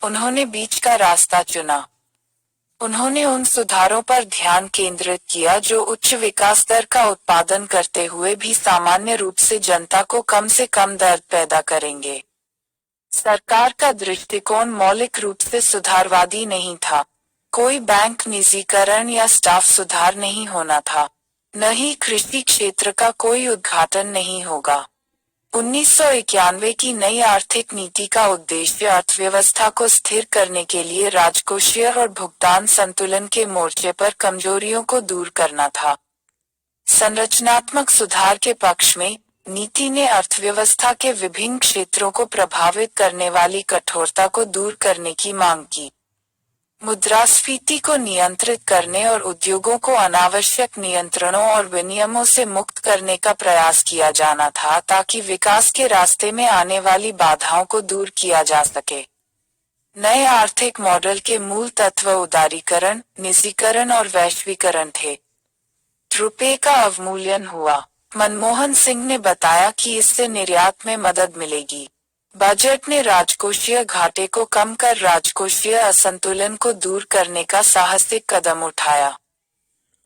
उन्होंने बीच का रास्ता चुना। उन्होंने उन सुधारों पर ध्यान केंद्रित किया जो उच्च विकास दर का उत्पादन करते हुए भी सामान्य रूप से जनता को कम से कम दर्द पैदा करेंगे। सरकार का दृष्टिकोण मौलिक रूप से सुधारवादी नहीं था। कोई बैंक निजीकरण या स्टाफ सुधार नहीं होना था, न ही कृषि क्षेत्र का कोई उद्घाटन नहीं होगा। 1991 की नई आर्थिक नीति का उद्देश्य अर्थव्यवस्था को स्थिर करने के लिए राजकोषीय और भुगतान संतुलन के मोर्चे पर कमजोरियों को दूर करना था। संरचनात्मक सुधार के पक्ष में नीति ने अर्थव्यवस्था के विभिन्न क्षेत्रों को प्रभावित करने वाली कठोरता को दूर करने की मांग की। मुद्रास्फीति को नियंत्रित करने और उद्योगों को अनावश्यक नियंत्रणों और विनियमों से मुक्त करने का प्रयास किया जाना था ताकि विकास के रास्ते में आने वाली बाधाओं को दूर किया जा सके। नए आर्थिक मॉडल के मूल तत्व उदारीकरण, निजीकरण और वैश्वीकरण थे। रुपये का अवमूल्यन हुआ। मनमोहन सिंह ने बताया कि इससे निर्यात में मदद मिलेगी। बजट ने राजकोषीय घाटे को कम कर राजकोषीय असंतुलन को दूर करने का साहसिक कदम उठाया।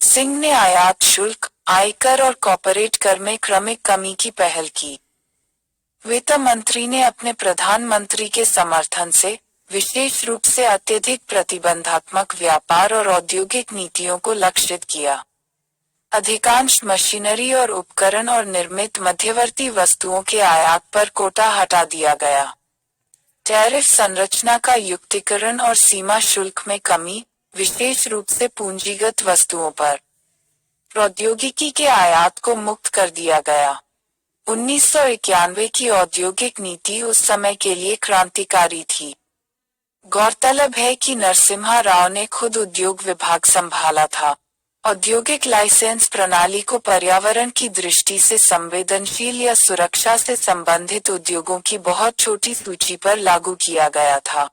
सिंह ने आयात शुल्क, आयकर और कॉर्पोरेट कर में क्रमिक कमी की पहल की। वित्त मंत्री ने अपने प्रधानमंत्री के समर्थन से विशेष रूप से अत्यधिक प्रतिबंधात्मक व्यापार और औद्योगिक नीतियों को लक्षित किया। अधिकांश मशीनरी और उपकरण और निर्मित मध्यवर्ती वस्तुओं के आयात पर कोटा हटा दिया गया। टैरिफ संरचना का युक्तिकरण और सीमा शुल्क में कमी, विशेष रूप से पूंजीगत वस्तुओं पर। प्रौद्योगिकी के आयात को मुक्त कर दिया गया। 1991 की औद्योगिक नीति उस समय के लिए क्रांतिकारी थी। गौरतलब है कि नरसिम्हा राव ने खुद उद्योग विभाग संभाला था। औद्योगिक लाइसेंस प्रणाली को पर्यावरण की दृष्टि से संवेदनशील या सुरक्षा से संबंधित उद्योगों की बहुत छोटी सूची पर लागू किया गया था।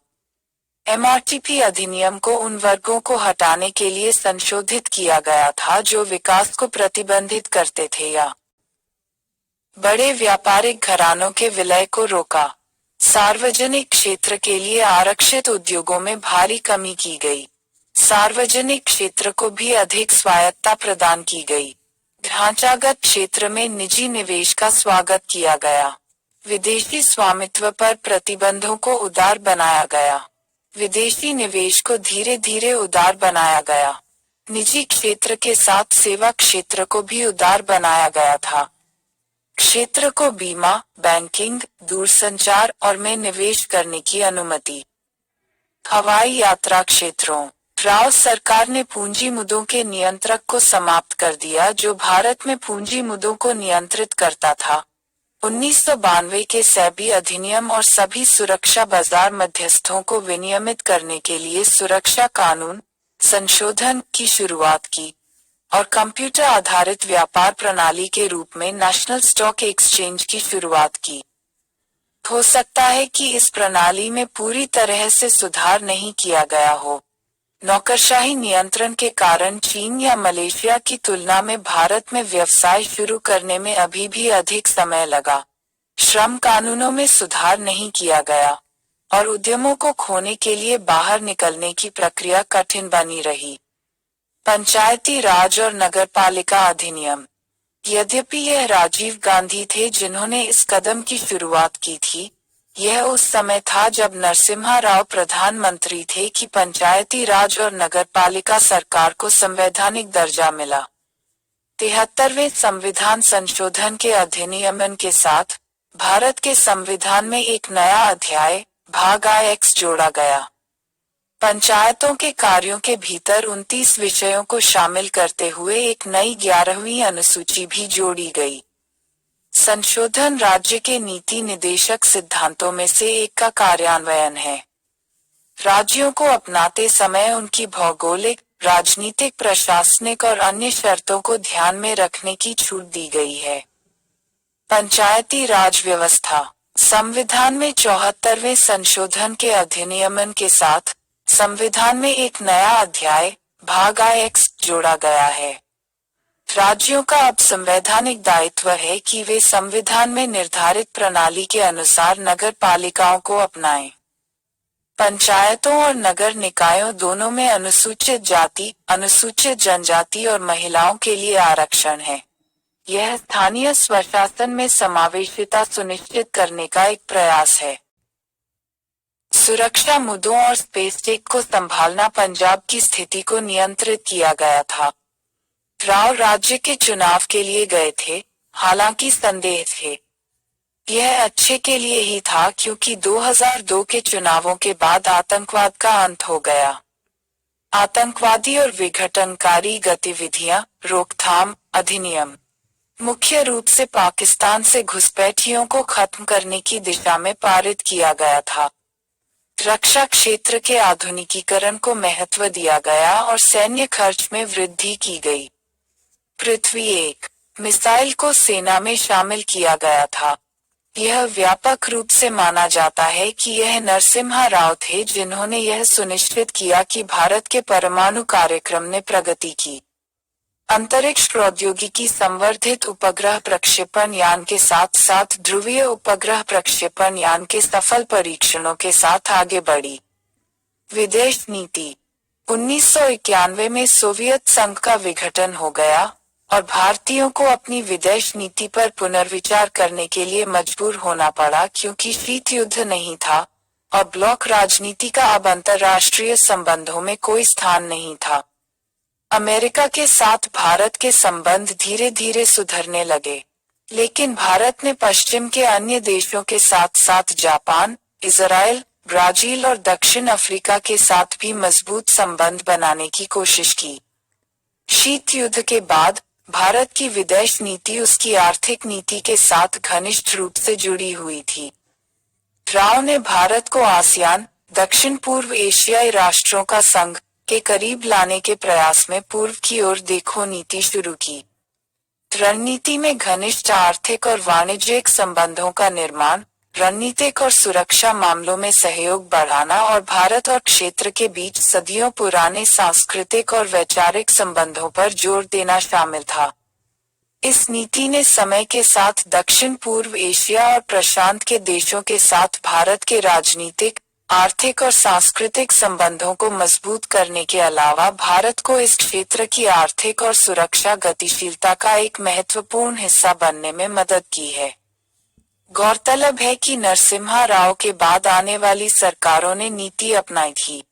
एमआरटीपी अधिनियम को उन वर्गों को हटाने के लिए संशोधित किया गया था जो विकास को प्रतिबंधित करते थे या बड़े व्यापारिक घरानों के विलय को रोका। सार्वजनिक क्षेत्र के लिए आरक्षित उद्योगों में भारी कमी की गई। सार्वजनिक क्षेत्र को भी अधिक स्वायत्तता प्रदान की गई। ढांचागत क्षेत्र में निजी निवेश का स्वागत किया गया। विदेशी स्वामित्व पर प्रतिबंधों को उदार बनाया गया। विदेशी निवेश को धीरे धीरे उदार बनाया गया। निजी क्षेत्र के साथ सेवा क्षेत्र को भी उदार बनाया गया था। क्षेत्र को बीमा, बैंकिंग, दूरसंचार और में निवेश करने की अनुमति। हवाई यात्रा क्षेत्रों। राव सरकार ने पूंजी मुद्दों के नियंत्रक को समाप्त कर दिया जो भारत में पूंजी मुद्दों को नियंत्रित करता था। 1992 के सेबी अधिनियम और सभी सुरक्षा बाजार मध्यस्थों को विनियमित करने के लिए सुरक्षा कानून संशोधन की शुरुआत की और कंप्यूटर आधारित व्यापार प्रणाली के रूप में नेशनल स्टॉक एक्सचेंज की शुरुआत की। हो सकता है कि इस प्रणाली में पूरी तरह से सुधार नहीं किया गया हो। नौकरशाही नियंत्रण के कारण चीन या मलेशिया की तुलना में भारत में व्यवसाय शुरू करने में अभी भी अधिक समय लगा। श्रम कानूनों में सुधार नहीं किया गया और उद्यमों को खोने के लिए बाहर निकलने की प्रक्रिया कठिन बनी रही। पंचायती राज और नगरपालिका अधिनियम। यद्यपि यह राजीव गांधी थे जिन्होंने इस कदम की शुरुआत की थी, यह उस समय था जब नरसिम्हा राव प्रधानमंत्री थे कि पंचायती राज और नगरपालिका सरकार को संवैधानिक दर्जा मिला। 73वें संविधान संशोधन के अधिनियमन के साथ भारत के संविधान में एक नया अध्याय भाग I-X जोड़ा गया। पंचायतों के कार्यों के भीतर 29 विषयों को शामिल करते हुए एक नई 11वीं अनुसूची भी जोड़ी गई। संशोधन राज्य के नीति निदेशक सिद्धांतों में से एक का कार्यान्वयन है। राज्यों को अपनाते समय उनकी भौगोलिक, राजनीतिक, प्रशासनिक और अन्य शर्तों को ध्यान में रखने की छूट दी गई है। पंचायती राज व्यवस्था। संविधान में 74वें संशोधन के अधिनियमन के साथ संविधान में एक नया अध्याय भाग I-X जोड़ा गया है। राज्यों का अब संवैधानिक दायित्व है कि वे संविधान में निर्धारित प्रणाली के अनुसार नगर पालिकाओं को अपनाएं। पंचायतों और नगर निकायों दोनों में अनुसूचित जाति, अनुसूचित जनजाति और महिलाओं के लिए आरक्षण है। यह स्थानीय स्वशासन में समावेशिता सुनिश्चित करने का एक प्रयास है। सुरक्षा मुद्दों और स्पेस टेक को संभालना। पंजाब की स्थिति को नियंत्रित किया गया था। राव राज्य के चुनाव के लिए गए थे, हालांकि संदेह थे। यह अच्छे के लिए ही था क्योंकि 2002 के चुनावों के बाद आतंकवाद का अंत हो गया। आतंकवादी और विघटनकारी गतिविधियां, रोकथाम अधिनियम मुख्य रूप से पाकिस्तान से घुसपैठियों को खत्म करने की दिशा में पारित किया गया था। रक्षा क्षेत्र के आधुनिकीकरण को महत्व दिया गया और सैन्य खर्च में वृद्धि की गई। पृथ्वी 1 मिसाइल को सेना में शामिल किया गया था। यह व्यापक रूप से माना जाता है कि यह नरसिम्हा राव थे जिन्होंने यह सुनिश्चित किया कि भारत के परमाणु कार्यक्रम ने प्रगति की। अंतरिक्ष प्रौद्योगिकी संवर्धित उपग्रह प्रक्षेपण यान के साथ साथ ध्रुवीय उपग्रह प्रक्षेपण यान के सफल परीक्षणों के साथ आगे बढ़ी। विदेश नीति 1991 में सोवियत संघ का विघटन हो गया और भारतीयों को अपनी विदेश नीति पर पुनर्विचार करने के लिए मजबूर होना पड़ा क्योंकि शीत युद्ध नहीं था और ब्लॉक राजनीति का अब अंतर्राष्ट्रीय संबंधों में कोई स्थान नहीं था। अमेरिका के साथ भारत के संबंध धीरे धीरे सुधरने लगे, लेकिन भारत ने पश्चिम के अन्य देशों के साथ साथ जापान, इजराइल, ब्राजील और दक्षिण अफ्रीका के साथ भी मजबूत संबंध बनाने की कोशिश की। शीत युद्ध के बाद भारत की विदेश नीति उसकी आर्थिक नीति के साथ घनिष्ठ रूप से जुड़ी हुई थी। राव ने भारत को आसियान, दक्षिण पूर्व एशियाई राष्ट्रों का संघ के करीब लाने के प्रयास में पूर्व की ओर देखो नीति शुरू की। रणनीति में घनिष्ठ आर्थिक और वाणिज्यिक संबंधों का निर्माण, रणनीतिक और सुरक्षा मामलों में सहयोग बढ़ाना और भारत और क्षेत्र के बीच सदियों पुराने सांस्कृतिक और वैचारिक संबंधों पर जोर देना शामिल था। इस नीति ने समय के साथ दक्षिण पूर्व एशिया और प्रशांत के देशों के साथ भारत के राजनीतिक, आर्थिक और सांस्कृतिक संबंधों को मजबूत करने के अलावा भारत को इस क्षेत्र की आर्थिक और सुरक्षा गतिशीलता का एक महत्वपूर्ण हिस्सा बनने में मदद की है। गौरतलब है कि नरसिम्हा राव के बाद आने वाली सरकारों ने नीति अपनाई थी।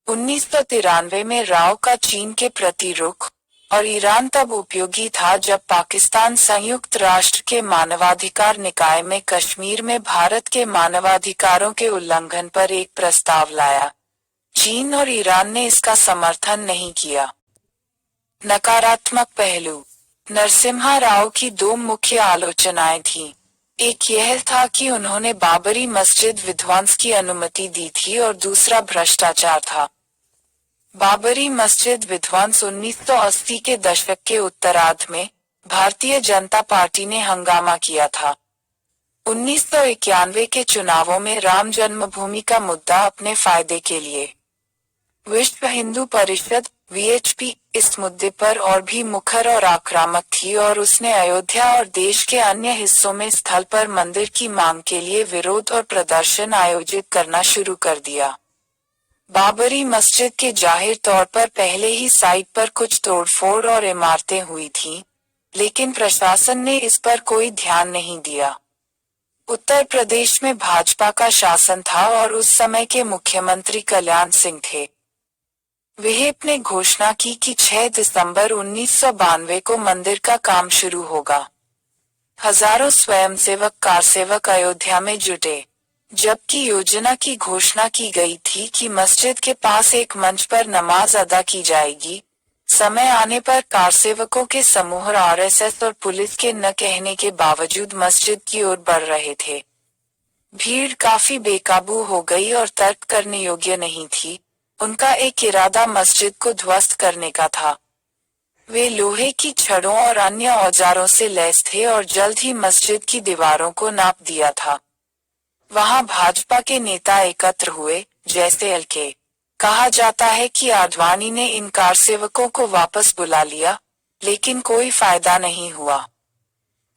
1993 में राव का चीन के प्रति रुख और ईरान तब उपयोगी था जब पाकिस्तान संयुक्त राष्ट्र के मानवाधिकार निकाय में कश्मीर में भारत के मानवाधिकारों के उल्लंघन पर एक प्रस्ताव लाया। चीन और ईरान ने इसका समर्थन नहीं किया। नकारात्मक पहलू नरसिम्हा राव की दो मुख्य आलोचनाएं थीं। एक यह था कि उन्होंने बाबरी मस्जिद विध्वंस की अनुमति दी थी और दूसरा भ्रष्टाचार था। बाबरी मस्जिद विध्वंस 1980 के दशक के उत्तरार्ध में भारतीय जनता पार्टी ने हंगामा किया था। 1991 के चुनावों में राम जन्मभूमि का मुद्दा अपने फायदे के लिए विश्व हिंदू परिषद (वीएचपी) इस मुद्दे पर और भी मुखर और आक्रामक थी और उसने अयोध्या और देश के अन्य हिस्सों में स्थल पर मंदिर की मांग के लिए विरोध और प्रदर्शन आयोजित करना शुरू कर दिया। बाबरी मस्जिद के जाहिर तौर पर पहले ही साइट पर कुछ तोड़फोड़ और इमारतें हुई थीं, लेकिन प्रशासन ने इस पर कोई ध्यान नहीं दिया। उत्तर प्रदेश में भाजपा का शासन था और उस समय के मुख्यमंत्री कल्याण सिंह थे। विहिप ने घोषणा की कि 6 दिसंबर 1992 को मंदिर का काम शुरू होगा। हजारों स्वयंसेवक कारसेवक अयोध्या में जुटे, जबकि योजना की घोषणा की गई थी कि मस्जिद के पास एक मंच पर नमाज अदा की जाएगी। समय आने पर कारसेवकों के समूह आरएसएस और पुलिस के न कहने के बावजूद मस्जिद की ओर बढ़ रहे थे। भीड़ काफी बेकाबू हो गई और तर्क करने योग्य नहीं थी। उनका एक इरादा मस्जिद को ध्वस्त करने का था। वे लोहे की छड़ों और अन्य औजारों से लैस थे और जल्द ही मस्जिद की दीवारों को नाप दिया था। वहां भाजपा के नेता एकत्र हुए, जैसे एलके। कहा जाता है कि आडवाणी ने इन कारसेवकों को वापस बुला लिया, लेकिन कोई फायदा नहीं हुआ।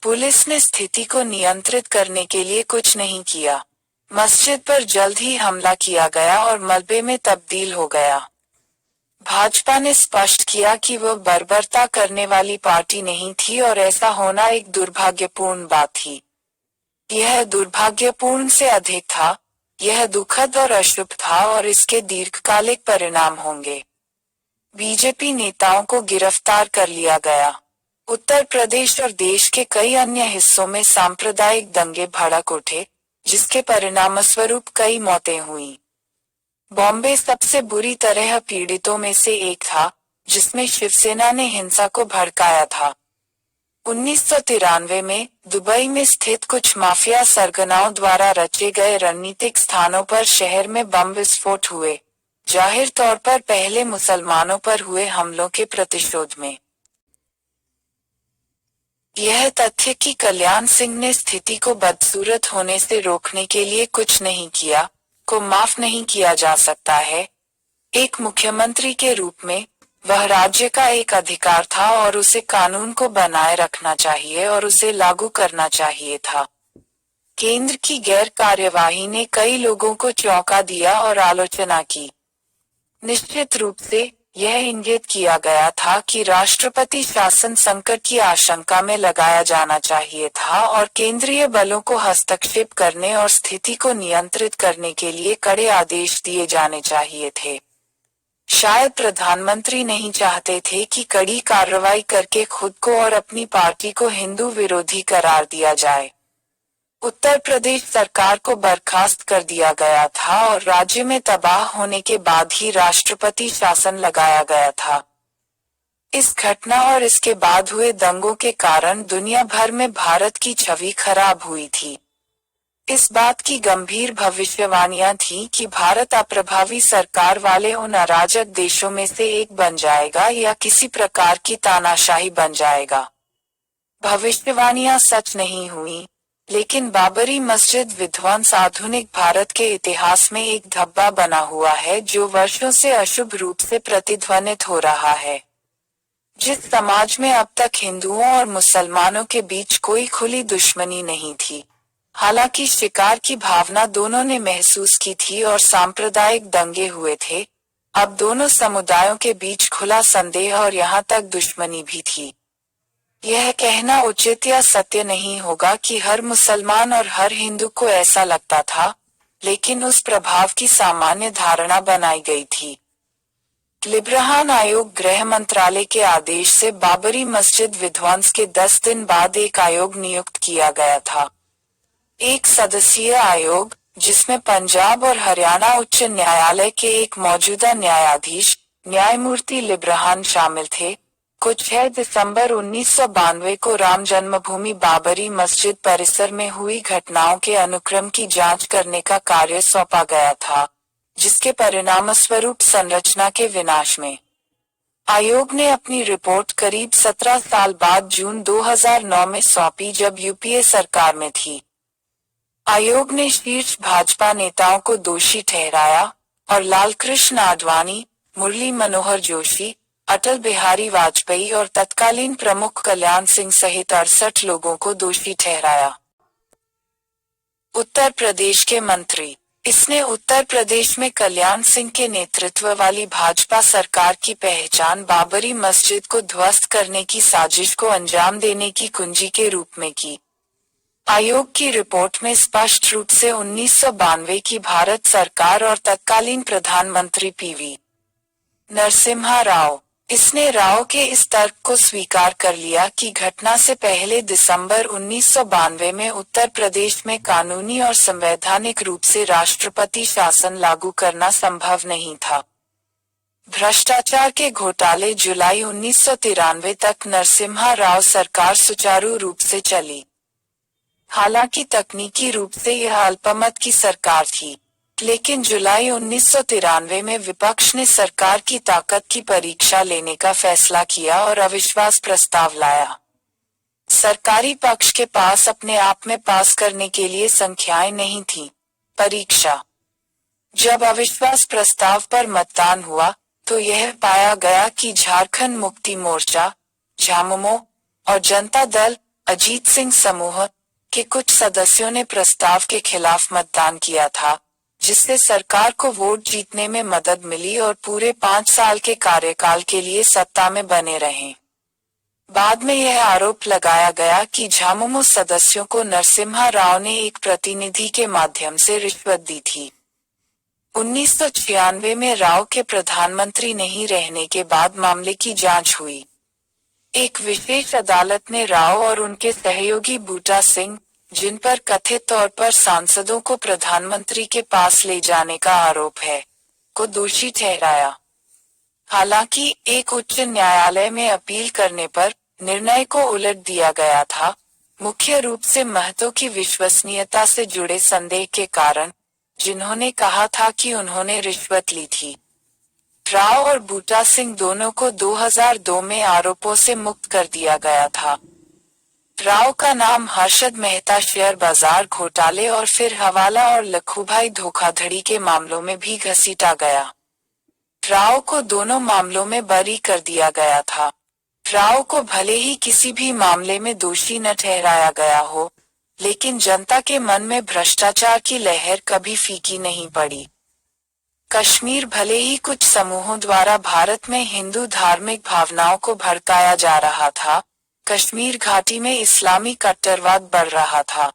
पुलिस ने स्थिति को नियंत्रित करने के लिए कुछ नहीं किया। मस्जिद पर जल्द ही हमला किया गया और मलबे में तब्दील हो गया। भाजपा ने स्पष्ट किया कि वह बर्बरता करने वाली पार्टी नहीं थी और ऐसा होना एक दुर्भाग्यपूर्ण बात थी। यह दुर्भाग्यपूर्ण से अधिक था, यह दुखद और अशुभ था और इसके दीर्घकालिक परिणाम होंगे। बीजेपी नेताओं को गिरफ्तार कर लिया गया। उत्तर प्रदेश और देश के कई अन्य हिस्सों में सांप्रदायिक दंगे भड़क उठे, जिसके परिणामस्वरूप कई मौतें हुईं। बॉम्बे सबसे बुरी तरह पीड़ितों में से एक था, जिसमें शिवसेना ने हिंसा को भड़काया था। 1993 में दुबई में स्थित कुछ माफिया सरगनाओं द्वारा रचे गए रणनीतिक स्थानों पर शहर में बम विस्फोट हुए, जाहिर तौर पर पहले मुसलमानों पर हुए हमलों के प्रतिशोध में। यह तथ्य कि कल्याण सिंह ने स्थिति को बदसूरत होने से रोकने के लिए कुछ नहीं किया, को माफ नहीं किया जा सकता है। एक मुख्यमंत्री के रूप में वह राज्य का एक अधिकार था और उसे कानून को बनाए रखना चाहिए और उसे लागू करना चाहिए था। केंद्र की गैर कार्यवाही ने कई लोगों को चौंका दिया और आलोचना की। निश्चित रूप से यह इंगित किया गया था कि राष्ट्रपति शासन संकट की आशंका में लगाया जाना चाहिए था और केंद्रीय बलों को हस्तक्षेप करने और स्थिति को नियंत्रित करने के लिए कड़े आदेश दिए जाने चाहिए थे। शायद प्रधानमंत्री नहीं चाहते थे कि कड़ी कार्रवाई करके खुद को और अपनी पार्टी को हिंदू विरोधी करार दिया जाए। उत्तर प्रदेश सरकार को बर्खास्त कर दिया गया था और राज्य में तबाह होने के बाद ही राष्ट्रपति शासन लगाया गया था। इस घटना और इसके बाद हुए दंगों के कारण दुनिया भर में भारत की छवि खराब हुई थी। इस बात की गंभीर भविष्यवाणियां थीं कि भारत अप्रभावी सरकार वाले उन अराजक देशों में से एक बन जाएगा या किसी प्रकार की तानाशाही बन जाएगा। भविष्यवाणियां सच नहीं हुई, लेकिन बाबरी मस्जिद विध्वंस आधुनिक भारत के इतिहास में एक धब्बा बना हुआ है जो वर्षों से अशुभ रूप से प्रतिध्वनित हो रहा है। जिस समाज में अब तक हिंदुओं और मुसलमानों के बीच कोई खुली दुश्मनी नहीं थी, हालांकि शिकार की भावना दोनों ने महसूस की थी और सांप्रदायिक दंगे हुए थे, अब दोनों समुदायों के बीच खुला संदेह और यहाँ तक दुश्मनी भी थी। यह कहना उचित या सत्य नहीं होगा कि हर मुसलमान और हर हिंदू को ऐसा लगता था, लेकिन उस प्रभाव की सामान्य धारणा बनाई गई थी। लिब्रहान आयोग गृह मंत्रालय के आदेश से बाबरी मस्जिद विध्वंस के 10 दिन बाद एक आयोग नियुक्त किया गया था। एक सदस्यीय आयोग, जिसमें पंजाब और हरियाणा उच्च न्यायालय के एक मौजूदा न्यायाधीश, न्यायमूर्ति लिब्रहान शामिल थे, को 6 दिसंबर 1992 को राम जन्मभूमि बाबरी मस्जिद परिसर में हुई घटनाओं के अनुक्रम की जांच करने का कार्य सौंपा गया था, जिसके परिणामस्वरूप संरचना के विनाश में। आयोग ने अपनी रिपोर्ट करीब 17 साल बाद जून 2009 में सौंपी, जब यूपीए सरकार में थी। आयोग ने शीर्ष भाजपा नेताओं को दोषी ठहराया और लालकृष्ण आडवाणी, मुरली मनोहर जोशी, अटल बिहारी वाजपेयी और तत्कालीन प्रमुख कल्याण सिंह सहित 68 लोगों को दोषी ठहराया। उत्तर प्रदेश के मंत्री। इसने उत्तर प्रदेश में कल्याण सिंह के नेतृत्व वाली भाजपा सरकार की पहचान बाबरी मस्जिद को ध्वस्त करने की साजिश को अंजाम देने की कुंजी के रूप में की। आयोग की रिपोर्ट में स्पष्ट रूप से 1992 की भारत सरकार और तत्कालीन प्रधानमंत्री पीवी नरसिम्हा राव, इसने राव के इस तर्क को स्वीकार कर लिया कि घटना से पहले दिसंबर 1992 में उत्तर प्रदेश में कानूनी और संवैधानिक रूप से राष्ट्रपति शासन लागू करना संभव नहीं था। भ्रष्टाचार के घोटाले जुलाई 1993 तक नरसिम्हा राव सरकार सुचारू रूप से चली। हालांकि तकनीकी रूप से यह अल्पमत की सरकार थी, लेकिन जुलाई 1993 में विपक्ष ने सरकार की ताकत की परीक्षा लेने का फैसला किया और अविश्वास प्रस्ताव लाया। सरकारी पक्ष के पास अपने आप में पास करने के लिए संख्याएं नहीं थीं। परीक्षा। जब अविश्वास प्रस्ताव पर मतदान हुआ, तो यह पाया गया कि झारखंड मुक्ति मोर्चा, झामुमो और जनता दल, अजीत सिंह समूह के कुछ सदस्यों ने प्रस्ताव के खिलाफ मतदान किया था, जिससे सरकार को वोट जीतने में मदद मिली और पूरे 5 साल के कार्यकाल के लिए सत्ता में बने रहे। बाद में यह आरोप लगाया गया कि झामुमो सदस्यों को नरसिम्हा राव ने एक प्रतिनिधि के माध्यम से रिश्वत दी थी। 1996 में राव के प्रधानमंत्री नहीं रहने के बाद मामले की जांच हुई। एक विशेष अदालत ने राव और उनके सहयोगी बूटा सिंह, जिन पर कथित तौर पर सांसदों को प्रधानमंत्री के पास ले जाने का आरोप है, को दोषी ठहराया। हालांकि एक उच्च न्यायालय में अपील करने पर निर्णय को उलट दिया गया था, मुख्य रूप से महतो की विश्वसनीयता से जुड़े संदेह के कारण, जिन्होंने कहा था कि उन्होंने रिश्वत ली थी। राव और बूटा सिंह दोनों को 2002 में आरोपों से मुक्त कर दिया गया था। राव का नाम हर्षद मेहता शेयर बाजार घोटाले और फिर हवाला और लखूभाई धोखाधड़ी के मामलों में भी घसीटा गया। राव को दोनों मामलों में बरी कर दिया गया था। राव को भले ही किसी भी मामले में दोषी न ठहराया गया हो, लेकिन जनता के मन में भ्रष्टाचार की लहर कभी फीकी नहीं पड़ी। कश्मीर भले ही कुछ समूहों द्वारा भारत में हिंदू धार्मिक भावनाओं को भड़काया जा रहा था, कश्मीर घाटी में इस्लामी कट्टरवाद बढ़ रहा था।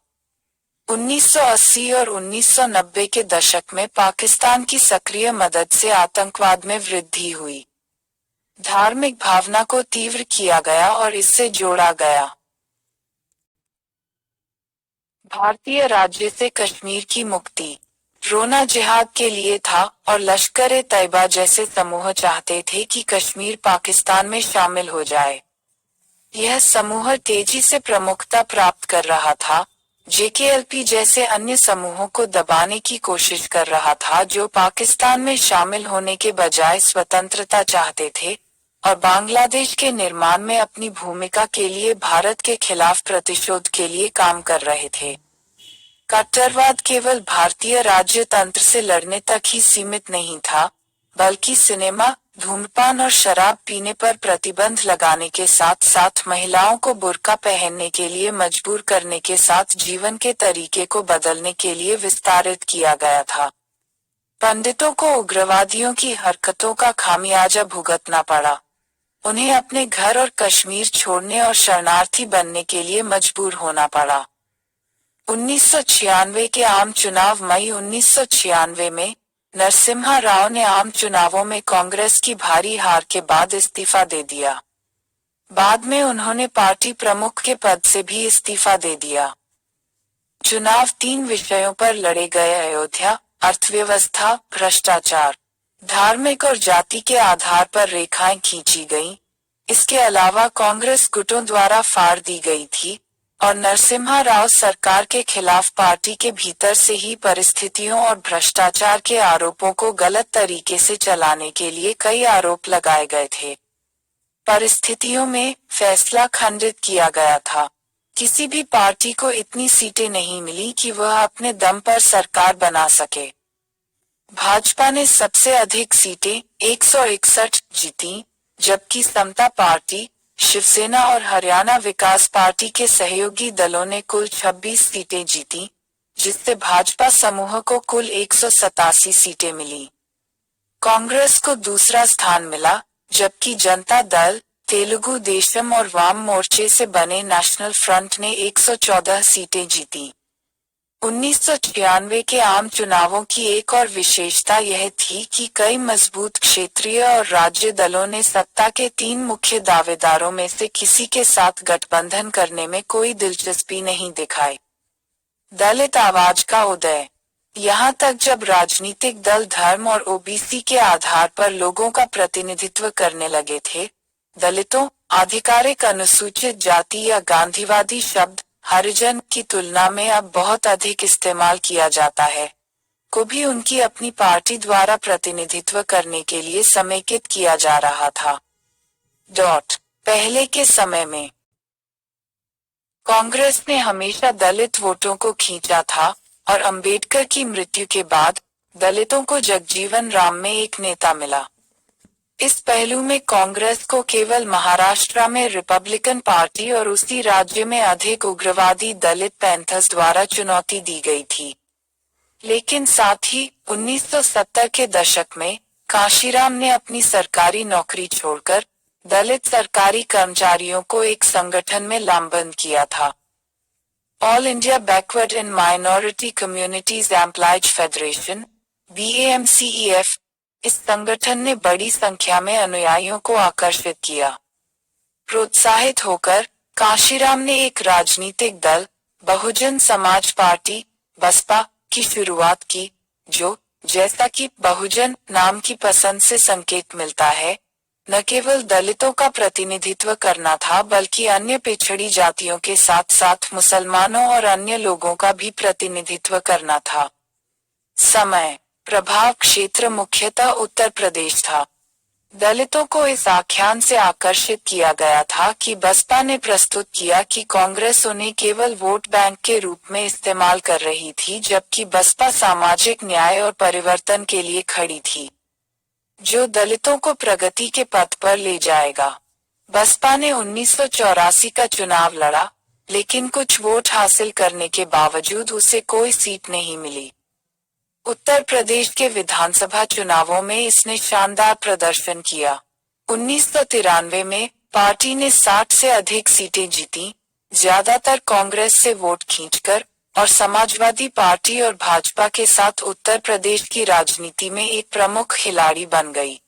1980 और 1990 के दशक में पाकिस्तान की सक्रिय मदद से आतंकवाद में वृद्धि हुई। धार्मिक भावना को तीव्र किया गया और इससे जोड़ा गया। भारतीय राज्य से कश्मीर की मुक्ति रोना जिहाद के लिए था और लश्कर-ए-तैयबा जैसे समूह चाहते थे कि कश्मीर पाकिस्तान में शामिल हो जाए। यह समूह तेजी से प्रमुखता प्राप्त कर रहा था, जेकेएलपी जैसे अन्य समूहों को दबाने की कोशिश कर रहा था जो पाकिस्तान में शामिल होने के बजाय स्वतंत्रता चाहते थे और बांग्लादेश के निर्माण में अपनी भूमिका के लिए भारत के खिलाफ प्रतिशोध के लिए काम कर रहे थे। कट्टरवाद केवल भारतीय राज्य तंत्र से लड़ने तक ही सीमित नहीं था, बल्कि सिनेमा, धूम्रपान और शराब पीने पर प्रतिबंध लगाने के साथ साथ महिलाओं को बुर्का पहनने के लिए मजबूर करने के साथ जीवन के तरीके को बदलने के लिए विस्तारित किया गया था। पंडितों को उग्रवादियों की हरकतों का खामियाजा भुगतना पड़ा। उन्हें अपने घर और कश्मीर छोड़ने और शरणार्थी बनने के लिए मजबूर होना पड़ा। 1996 के आम चुनाव मई 1996 में नरसिम्हा राव ने आम चुनावों में कांग्रेस की भारी हार के बाद इस्तीफा दे दिया। बाद में उन्होंने पार्टी प्रमुख के पद से भी इस्तीफा दे दिया। चुनाव 3 विषयों पर लड़े गए: अयोध्या, अर्थव्यवस्था, भ्रष्टाचार। धार्मिक और जाति के आधार पर रेखाएं खींची गईं। इसके अलावा कांग्रेस गुटों द्वारा फाड़ दी गई थी और नरसिम्हा राव सरकार के खिलाफ पार्टी के भीतर से ही परिस्थितियों और भ्रष्टाचार के आरोपों को गलत तरीके से चलाने के लिए कई आरोप लगाए गए थे। परिस्थितियों में फैसला खंडित किया गया था। किसी भी पार्टी को इतनी सीटें नहीं मिली कि वह अपने दम पर सरकार बना सके। भाजपा ने सबसे अधिक सीटें 161 जीती, जबकि समता पार्टी, शिवसेना और हरियाणा विकास पार्टी के सहयोगी दलों ने कुल 26 सीटें जीती, जिससे भाजपा समूह को कुल 187 सीटें मिली। कांग्रेस को दूसरा स्थान मिला, जबकि जनता दल, तेलुगु देशम और वाम मोर्चे से बने नेशनल फ्रंट ने 114 सीटें जीती। 1996 के आम चुनावों की एक और विशेषता यह थी कि कई मजबूत क्षेत्रीय और राज्य दलों ने सत्ता के 3 मुख्य दावेदारों में से किसी के साथ गठबंधन करने में कोई दिलचस्पी नहीं दिखाई। दलित आवाज का उदय। यहाँ तक जब राजनीतिक दल धर्म और ओबीसी के आधार पर लोगों का प्रतिनिधित्व करने लगे थे, दलितों, आधिकारिक अनुसूचित जाति या गांधीवादी शब्द हरिजन की तुलना में अब बहुत अधिक इस्तेमाल किया जाता है, को भी उनकी अपनी पार्टी द्वारा प्रतिनिधित्व करने के लिए समेकित किया जा रहा था। पहले के समय में कांग्रेस ने हमेशा दलित वोटों को खींचा था और अंबेडकर की मृत्यु के बाद दलितों को जगजीवन राम में एक नेता मिला। इस पहलू में कांग्रेस को केवल महाराष्ट्र में रिपब्लिकन पार्टी और उसी राज्य में अधिक उग्रवादी दलित पैंथर्स द्वारा चुनौती दी गई थी। लेकिन साथ ही 1970 के दशक में कांशीराम ने अपनी सरकारी नौकरी छोड़कर दलित सरकारी कर्मचारियों को एक संगठन में लामबंद किया था। All India backward and minority communities employees federation (BAMCEF) इस संगठन ने बड़ी संख्या में अनुयायियों को आकर्षित किया। प्रोत्साहित होकर कांशीराम ने एक राजनीतिक दल, बहुजन समाज पार्टी (बसपा) की शुरुआत की, जो, जैसा कि बहुजन नाम की पसंद से संकेत मिलता है, न केवल दलितों का प्रतिनिधित्व करना था बल्कि अन्य पिछड़ी जातियों के साथ साथ मुसलमानों और अन्य लोगों का भी प्रतिनिधित्व करना था। समय, प्रभाव क्षेत्र मुख्यतः उत्तर प्रदेश था। दलितों को इस आख्यान से आकर्षित किया गया था कि बसपा ने प्रस्तुत किया कि कांग्रेस उन्हें केवल वोट बैंक के रूप में इस्तेमाल कर रही थी, जबकि बसपा सामाजिक न्याय और परिवर्तन के लिए खड़ी थी, जो दलितों को प्रगति के पथ पर ले जाएगा। बसपा ने 1984 का चुनाव लड़ा, लेकिन कुछ वोट हासिल करने के बावजूद उसे कोई सीट नहीं मिली। उत्तर प्रदेश के विधानसभा चुनावों में इसने शानदार प्रदर्शन किया। 1993 में पार्टी ने 60 से अधिक सीटें जीती, ज्यादातर कांग्रेस से वोट खींचकर, और समाजवादी पार्टी और भाजपा के साथ उत्तर प्रदेश की राजनीति में एक प्रमुख खिलाड़ी बन गई।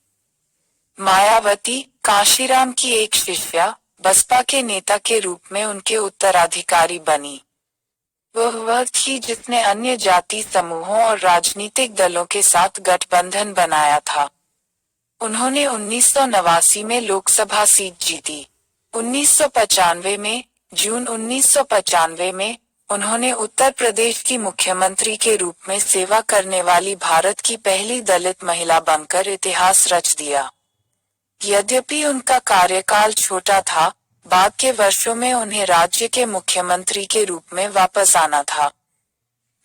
मायावती, काशीराम की एक शिष्या, बसपा के नेता के रूप में उनके उत्तराधिकारी बनी। वह थी जिसने अन्य जाति समूहों और राजनीतिक दलों के साथ गठबंधन बनाया था। उन्होंने 1989 में लोकसभा सीट जीती। 1995 में, जून 1995 में, उन्होंने उत्तर प्रदेश की मुख्यमंत्री के रूप में सेवा करने वाली भारत की पहली दलित महिला बनकर इतिहास रच दिया। यद्यपि उनका कार्यकाल छोटा था, बाद के वर्षों में उन्हें राज्य के मुख्यमंत्री के रूप में वापस आना था।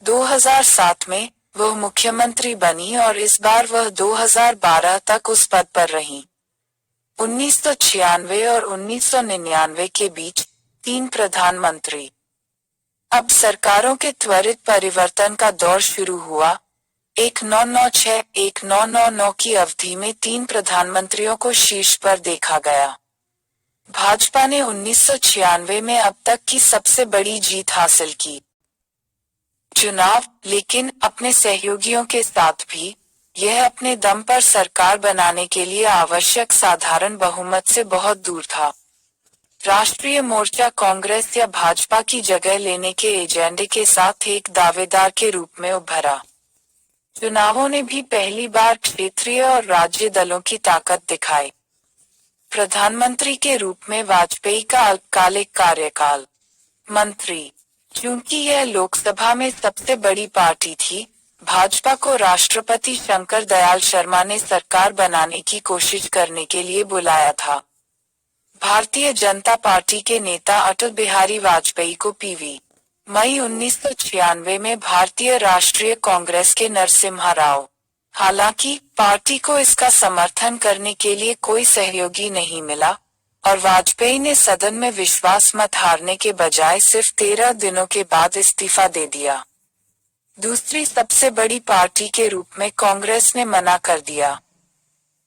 2007 में वह मुख्यमंत्री बनी और इस बार वह 2012 तक उस पद पर रहीं। 1996 और 1999 के बीच 3 प्रधानमंत्री। अब सरकारों के त्वरित परिवर्तन का दौर शुरू हुआ। 1996-1999 की अवधि में 3 प्रधानमंत्रियों को शीर्ष पर देखा गया। भाजपा ने 1996 में अब तक की सबसे बड़ी जीत हासिल की। चुनाव, लेकिन अपने सहयोगियों के साथ भी, यह अपने दम पर सरकार बनाने के लिए आवश्यक साधारण बहुमत से बहुत दूर था। राष्ट्रीय मोर्चा कांग्रेस या भाजपा की जगह लेने के एजेंडे के साथ एक दावेदार के रूप में उभरा। चुनावों ने भी पहली बार क्षेत्रीय और राज्य दलों की ताकत दिखाई। प्रधानमंत्री के रूप में वाजपेयी का अल्पकालिक कार्यकाल। मंत्री, चूंकि यह लोकसभा में सबसे बड़ी पार्टी थी, भाजपा को राष्ट्रपति शंकर दयाल शर्मा ने सरकार बनाने की कोशिश करने के लिए बुलाया था। भारतीय जनता पार्टी के नेता अटल बिहारी वाजपेयी को पीवी मई 1996 में भारतीय राष्ट्रीय कांग्रेस के नरसिम्हा राव। हालांकि पार्टी को इसका समर्थन करने के लिए कोई सहयोगी नहीं मिला और वाजपेयी ने सदन में विश्वास मत हारने के बजाय सिर्फ 13 दिनों के बाद इस्तीफा दे दिया। दूसरी सबसे बड़ी पार्टी के रूप में कांग्रेस ने मना कर दिया।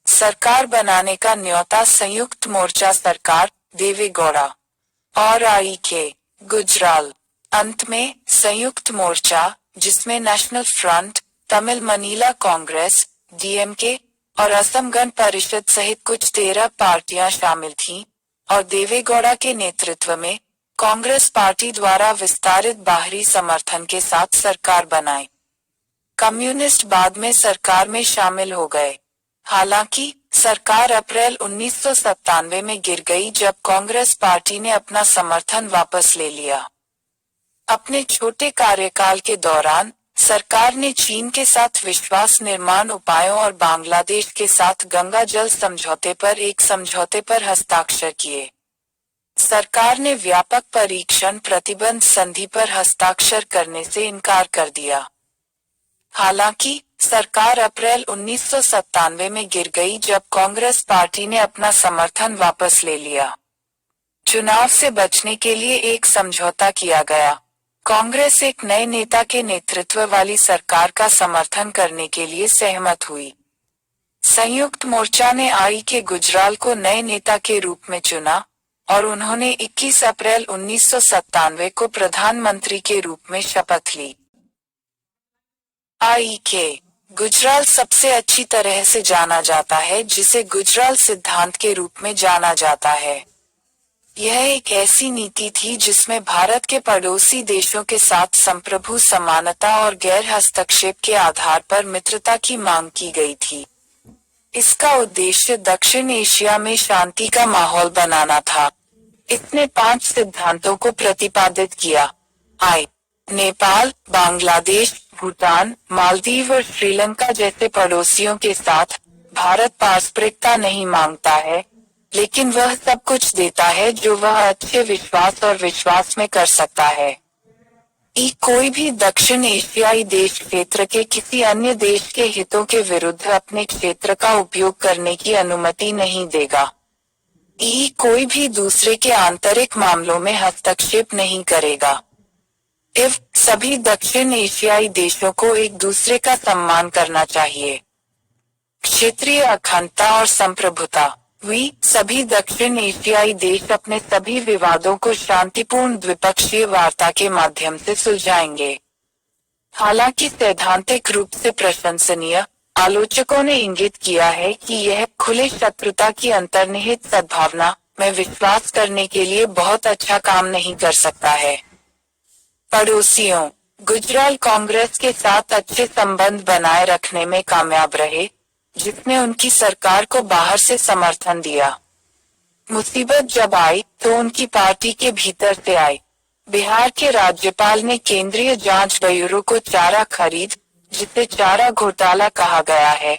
सरकार बनाने का न्योता संयुक्त मोर्चा सरकार, देवेगौड़ा और आई.के. गुजराल। अंत में संयुक्त मोर्चा, जिसमें national front, Tamil Manila Congress, DMK और असम गण परिषद सहित कुछ 13 पार्टियां शामिल थीं, और देवेगौड़ा के नेतृत्व में कांग्रेस पार्टी द्वारा विस्तारित बाहरी समर्थन के साथ सरकार बनाई। कम्युनिस्ट बाद में सरकार में शामिल हो गए। हालांकि सरकार अप्रैल 1997 में गिर गई जब कांग्रेस पार्टी ने अपना समर्थन वापस ले लिया। अपने छोटे कार्यकाल के दौरान सरकार ने चीन के साथ विश्वास निर्माण उपायों और बांग्लादेश के साथ गंगा जल समझौते पर एक समझौते पर हस्ताक्षर किए। सरकार ने व्यापक परीक्षण प्रतिबंध संधि पर हस्ताक्षर करने से इनकार कर दिया। हालांकि सरकार अप्रैल 1997 में गिर गई जब कांग्रेस पार्टी ने अपना समर्थन वापस ले लिया। चुनाव से बचने के लिए एक समझौता किया गया। कांग्रेस एक नए नेता के नेतृत्व वाली सरकार का समर्थन करने के लिए सहमत हुई। संयुक्त मोर्चा ने आई.के. गुजराल को नए नेता के रूप में चुना और उन्होंने 21 अप्रैल 1997 को प्रधानमंत्री के रूप में शपथ ली। आई.के. गुजराल सबसे अच्छी तरह से जाना जाता है, जिसे गुजराल सिद्धांत के रूप में जाना जाता है। यह एक ऐसी नीति थी जिसमें भारत के पड़ोसी देशों के साथ संप्रभु समानता और गैर हस्तक्षेप के आधार पर मित्रता की मांग की गई थी। इसका उद्देश्य दक्षिण एशिया में शांति का माहौल बनाना था। इसने 5 सिद्धांतों को प्रतिपादित किया। नेपाल, बांग्लादेश, भूटान, मालदीव और श्रीलंका जैसे पड़ोसियों के साथ भारत पारस्परिकता नहीं मांगता है, लेकिन वह सब कुछ देता है जो वह अच्छे विश्वास और विश्वास में कर सकता है। कोई भी दक्षिण एशियाई देश क्षेत्र के किसी अन्य देश के हितों के विरुद्ध अपने क्षेत्र का उपयोग करने की अनुमति नहीं देगा। कोई भी दूसरे के आंतरिक मामलों में हस्तक्षेप नहीं करेगा। सभी दक्षिण एशियाई देशों को एक दूसरे का सम्मान करना चाहिए। क्षेत्रीय अखंडता और संप्रभुता। सभी दक्षिण एशियाई देश अपने सभी विवादों को शांतिपूर्ण द्विपक्षीय वार्ता के माध्यम से सुलझाएंगे। हालांकि सैद्धांतिक रूप से प्रशंसनीय, आलोचकों ने इंगित किया है कि यह खुले शत्रुता की अंतर्निहित सद्भावना में विश्वास करने के लिए बहुत अच्छा काम नहीं कर सकता है। पड़ोसियों। गुजराल कांग्रेस के साथ अच्छे संबंध बनाए रखने में कामयाब रहे, जिसने उनकी सरकार को बाहर से समर्थन दिया। मुसीबत जब आई तो उनकी पार्टी के भीतर से आई। बिहार के राज्यपाल ने केंद्रीय जांच ब्यूरो को चारा खरीद, जिसे चारा घोटाला कहा गया है,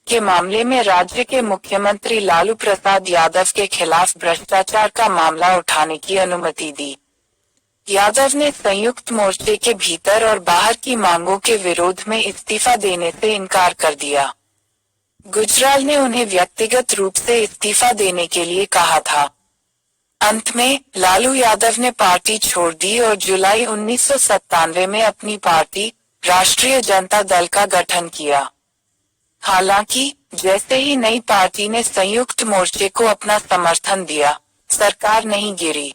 के मामले में राज्य के मुख्यमंत्री लालू प्रसाद यादव के खिलाफ भ्रष्टाचार का मामला उठाने की अनुमति दी। यादव ने संयुक्त मोर्चे के भीतर और बाहर की मांगों के विरोध में इस्तीफा देने से इनकार कर दिया। गुजराल ने उन्हें व्यक्तिगत रूप से इस्तीफा देने के लिए कहा था। अंत में लालू यादव ने पार्टी छोड़ दी और जुलाई 1997 में अपनी पार्टी राष्ट्रीय जनता दल का गठन किया। हालांकि जैसे ही नई पार्टी ने संयुक्त मोर्चे को अपना समर्थन दिया, सरकार नहीं गिरी।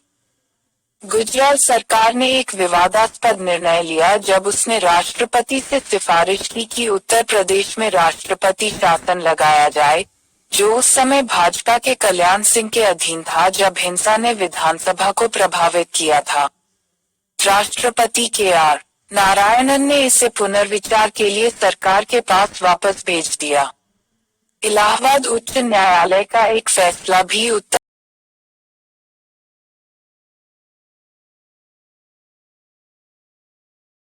गुजराल सरकार ने एक विवादास्पद निर्णय लिया जब उसने राष्ट्रपति से सिफारिश की कि उत्तर प्रदेश में राष्ट्रपति शासन लगाया जाए, जो उस समय भाजपा के कल्याण सिंह के अधीन था जब हिंसा ने विधानसभा को प्रभावित किया था। राष्ट्रपति KR नारायणन ने इसे पुनर्विचार के लिए सरकार के पास वापस भेज दिया। इलाहाबाद उच्च न्यायालय का एक फैसला भी उत्तर